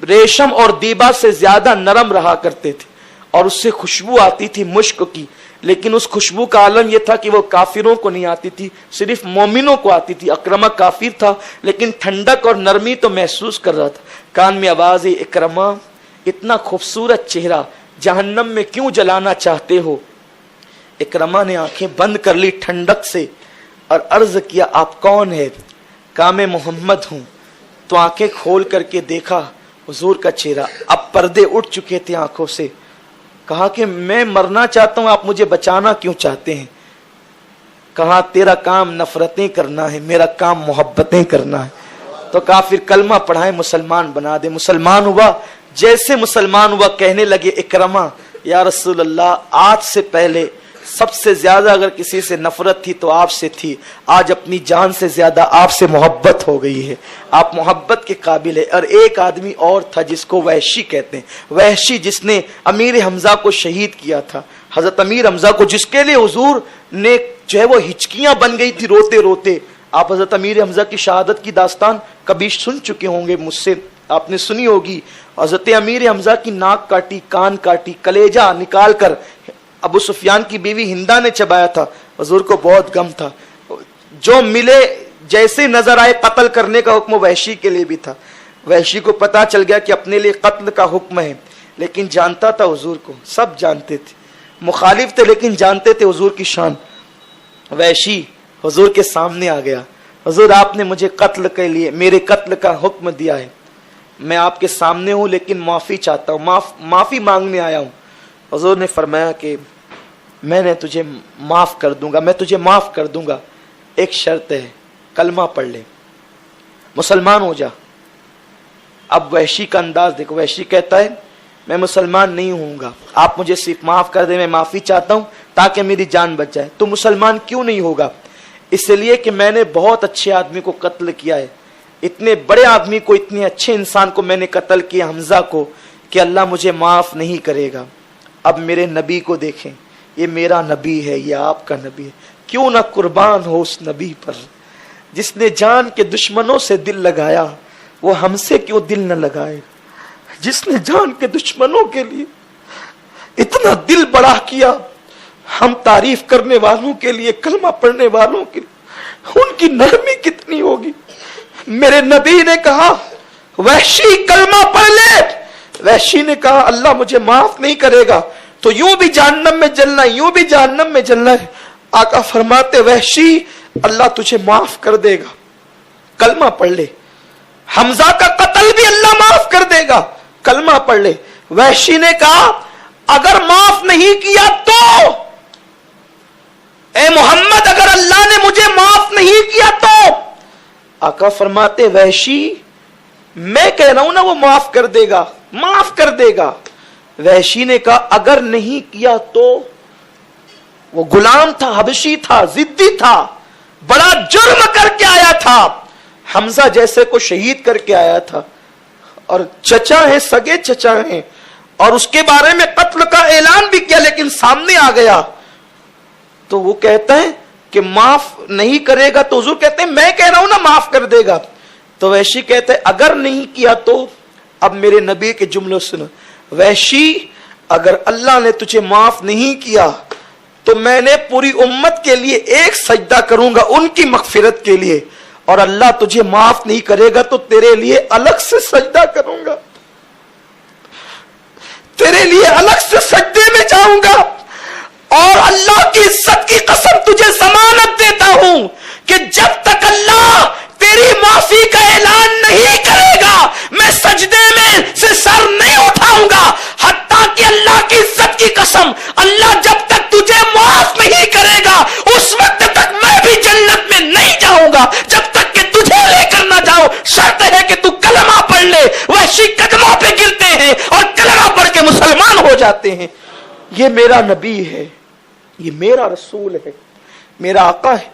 ریشم اور دیبا سے زیادہ نرم رہا کرتے تھے اور اس سے خوشبو آتی تھی مشک کی، لیکن اس خوشبو کا عالم یہ تھا کہ وہ کافروں کو نہیں آتی تھی، صرف مومنوں کو آتی تھی۔ اکرمہ کافر تھا لیکن ٹھنڈک اور نرمی تو محسوس کر رہا تھا۔ کان میں آواز ہے، اکرمہ اتنا خوبصورت چہرہ جہنم میں کیوں جلانا چاہتے ہو؟ اکرمہ نے آنکھیں بند کر لی ٹھنڈک سے اور عرض کیا آپ کون ہے؟ کہا میں محمد ہوں۔ تو آنکھیں کھول کر کے دیکھا حضور کا چہرہ، اب پردے اٹھ چکے تھے آنکھوں سے۔ کہا کہ میں مرنا چاہتا ہوں، آپ مجھے بچانا کیوں چاہتے ہیں؟ کہا تیرا کام نفرتیں کرنا ہے، میرا کام محبتیں کرنا ہے۔ تو کہا پھر کلمہ پڑھائے، مسلمان بنا دے۔ مسلمان ہوا، جیسے مسلمان ہوا کہنے لگے اکرمہ یا رسول اللہ آج سے پہلے سب سے زیادہ اگر کسی سے نفرت تھی تو آپ سے تھی، آج اپنی جان سے زیادہ آپ سے محبت ہو گئی ہے، آپ محبت کے قابل ہے۔ اور ایک آدمی اور تھا جس کو وحشی کہتے ہیں، وحشی جس نے امیر حمزہ کو شہید کیا تھا، حضرت امیر حمزہ کو، جس کے لیے حضور نے جو ہے وہ ہچکیاں بن گئی تھی روتے روتے۔ آپ حضرت امیر حمزہ کی شہادت کی داستان کبھی سن چکے ہوں گے، مجھ سے آپ نے سنی ہوگی۔ حضرت امیر حمزہ کی ناک کاٹی، کان کاٹی، کلیجہ نکال کر ابو سفیان کی بیوی ہندا نے چبایا تھا۔ حضور کو بہت غم تھا، جو ملے جیسے نظر آئے قتل کرنے کا حکم وحشی کے لیے بھی تھا۔ وحشی کو پتا چل گیا کہ اپنے لیے قتل کا حکم ہے، لیکن جانتا تھا حضور کو، سب جانتے تھے، مخالف تھے لیکن جانتے تھے حضور کی شان۔ وحشی حضور کے سامنے آ گیا، حضور آپ نے مجھے قتل کے لیے میرے قتل کا حکم دیا ہے، میں آپ کے سامنے ہوں لیکن معافی چاہتا ہوں، معافی مانگنے آیا ہوں۔ حضور نے فرمایا کہ میں نے تجھے معاف کر دوں گا، میں تجھے معاف کر دوں گا، ایک شرط ہے، کلمہ پڑھ لے، مسلمان ہو جا۔ اب وحشی کا انداز دیکھو، وحشی کہتا ہے میں مسلمان نہیں ہوں گا، آپ مجھے صرف معاف کر دیں، میں معافی چاہتا ہوں تاکہ میری جان بچ جائے۔ تو مسلمان کیوں نہیں ہوگا؟ اس لیے کہ میں نے بہت اچھے آدمی کو قتل کیا ہے، اتنے بڑے آدمی کو، اتنے اچھے انسان کو میں نے قتل کیا، حمزہ کو، کہ اللہ مجھے معاف نہیں کرے گا۔ اب میرے نبی کو دیکھیں، یہ میرا نبی ہے، یہ آپ کا نبی ہے، کیوں نہ قربان ہو اس نبی پر جس نے جان کے دشمنوں سے دل لگایا، وہ ہم سے کیوں دل نہ لگائے؟ جس نے جان کے دشمنوں کے لیے اتنا دل بڑا کیا، ہم تعریف کرنے والوں کے لیے، کلمہ پڑھنے والوں کے لیے ان کی نرمی کتنی ہوگی۔ میرے نبی نے کہا وحشی کلمہ پڑھ لے، وحشی نے کہا اللہ مجھے معاف نہیں کرے گا تو یوں بھی جہنم میں جلنا ہے، یوں بھی جہنم میں جلنا ہے۔ آقا فرماتے وحشی اللہ تجھے معاف کر دے گا، کلمہ پڑھ لے، حمزہ کا قتل بھی اللہ معاف کر دے گا، کلمہ پڑھ لے۔ وحشی نے کہا اگر معاف نہیں کیا تو، اے محمد اگر اللہ نے مجھے معاف نہیں کیا تو؟ آقا فرماتے وحشی میں کہہ رہا ہوں نا وہ معاف کر دے گا، معاف کر دے گا۔ وحشی نے کہا اگر نہیں کیا تو؟ وہ غلام تھا، حبشی تھا، ضدی تھا، بڑا جرم کر کے آیا تھا، حمزہ جیسے کو شہید کر کے آیا تھا، اور چچا ہے، سگے چچا ہیں، اور اس کے بارے میں قتل کا اعلان بھی کیا لیکن سامنے آ گیا۔ تو وہ کہتا ہے کہ معاف نہیں کرے گا تو حضور کہتے ہیں میں کہہ رہا ہوں نا معاف کر دے گا۔ تو وحشی کہتے ہیں اگر نہیں کیا تو؟ اب میرے نبی کے جملے سنو، وحشی اگر اللہ نے تجھے معاف نہیں کیا تو میں نے پوری امت کے لیے ایک سجدہ کروں گا ان کی مغفرت کے لیے، اور اللہ تجھے معاف نہیں کرے گا تو تیرے لیے الگ سے سجدہ کروں گا، تیرے لیے الگ سے سجدے میں جاؤں گا، اور اللہ کی عزت کی قسم تجھے ضمانت دیتا ہوں کہ جب تک اللہ تیری معافی کا اعلان نہیں کرے گا میں سجدے میں سے سر نہیں اٹھاؤں گا، حتیٰ کہ اللہ کی عزت کی قسم اللہ جب تک تجھے معاف نہیں کرے گا اس وقت تک میں بھی جنت میں نہیں جاؤں گا، جب تک کہ تجھے لے کر نہ جاؤ۔ شرط ہے کہ تو کلمہ پڑھ لے۔ وحشی قدموں پہ گرتے ہیں اور کلمہ پڑھ کے مسلمان ہو جاتے ہیں۔ یہ میرا نبی ہے، یہ میرا رسول ہے، میرا آقا ہے۔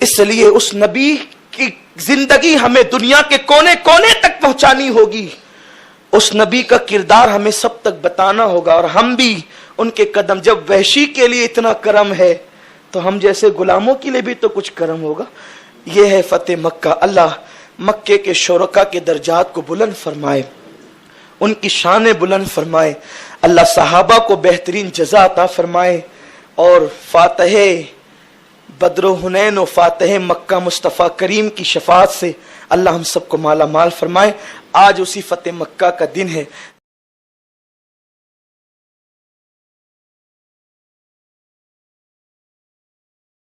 اس لیے اس نبی کی زندگی ہمیں دنیا کے کونے کونے تک پہنچانی ہوگی، اس نبی کا کردار ہمیں سب تک بتانا ہوگا، اور ہم بھی ان کے قدم، جب وحشی کے لیے اتنا کرم ہے تو ہم جیسے غلاموں کے لیے بھی تو کچھ کرم ہوگا۔ یہ ہے فتح مکہ۔ اللہ مکے کے شرکا کے درجات کو بلند فرمائے، ان کی شان بلند فرمائے، اللہ صحابہ کو بہترین جزا عطا فرمائے، اور فاتح بدر و حنین و فاتح مکہ مصطفیٰ کریم کی شفاعت سے اللہ ہم سب کو مالا مال فرمائے۔ آج اسی فتح مکہ کا دن ہے۔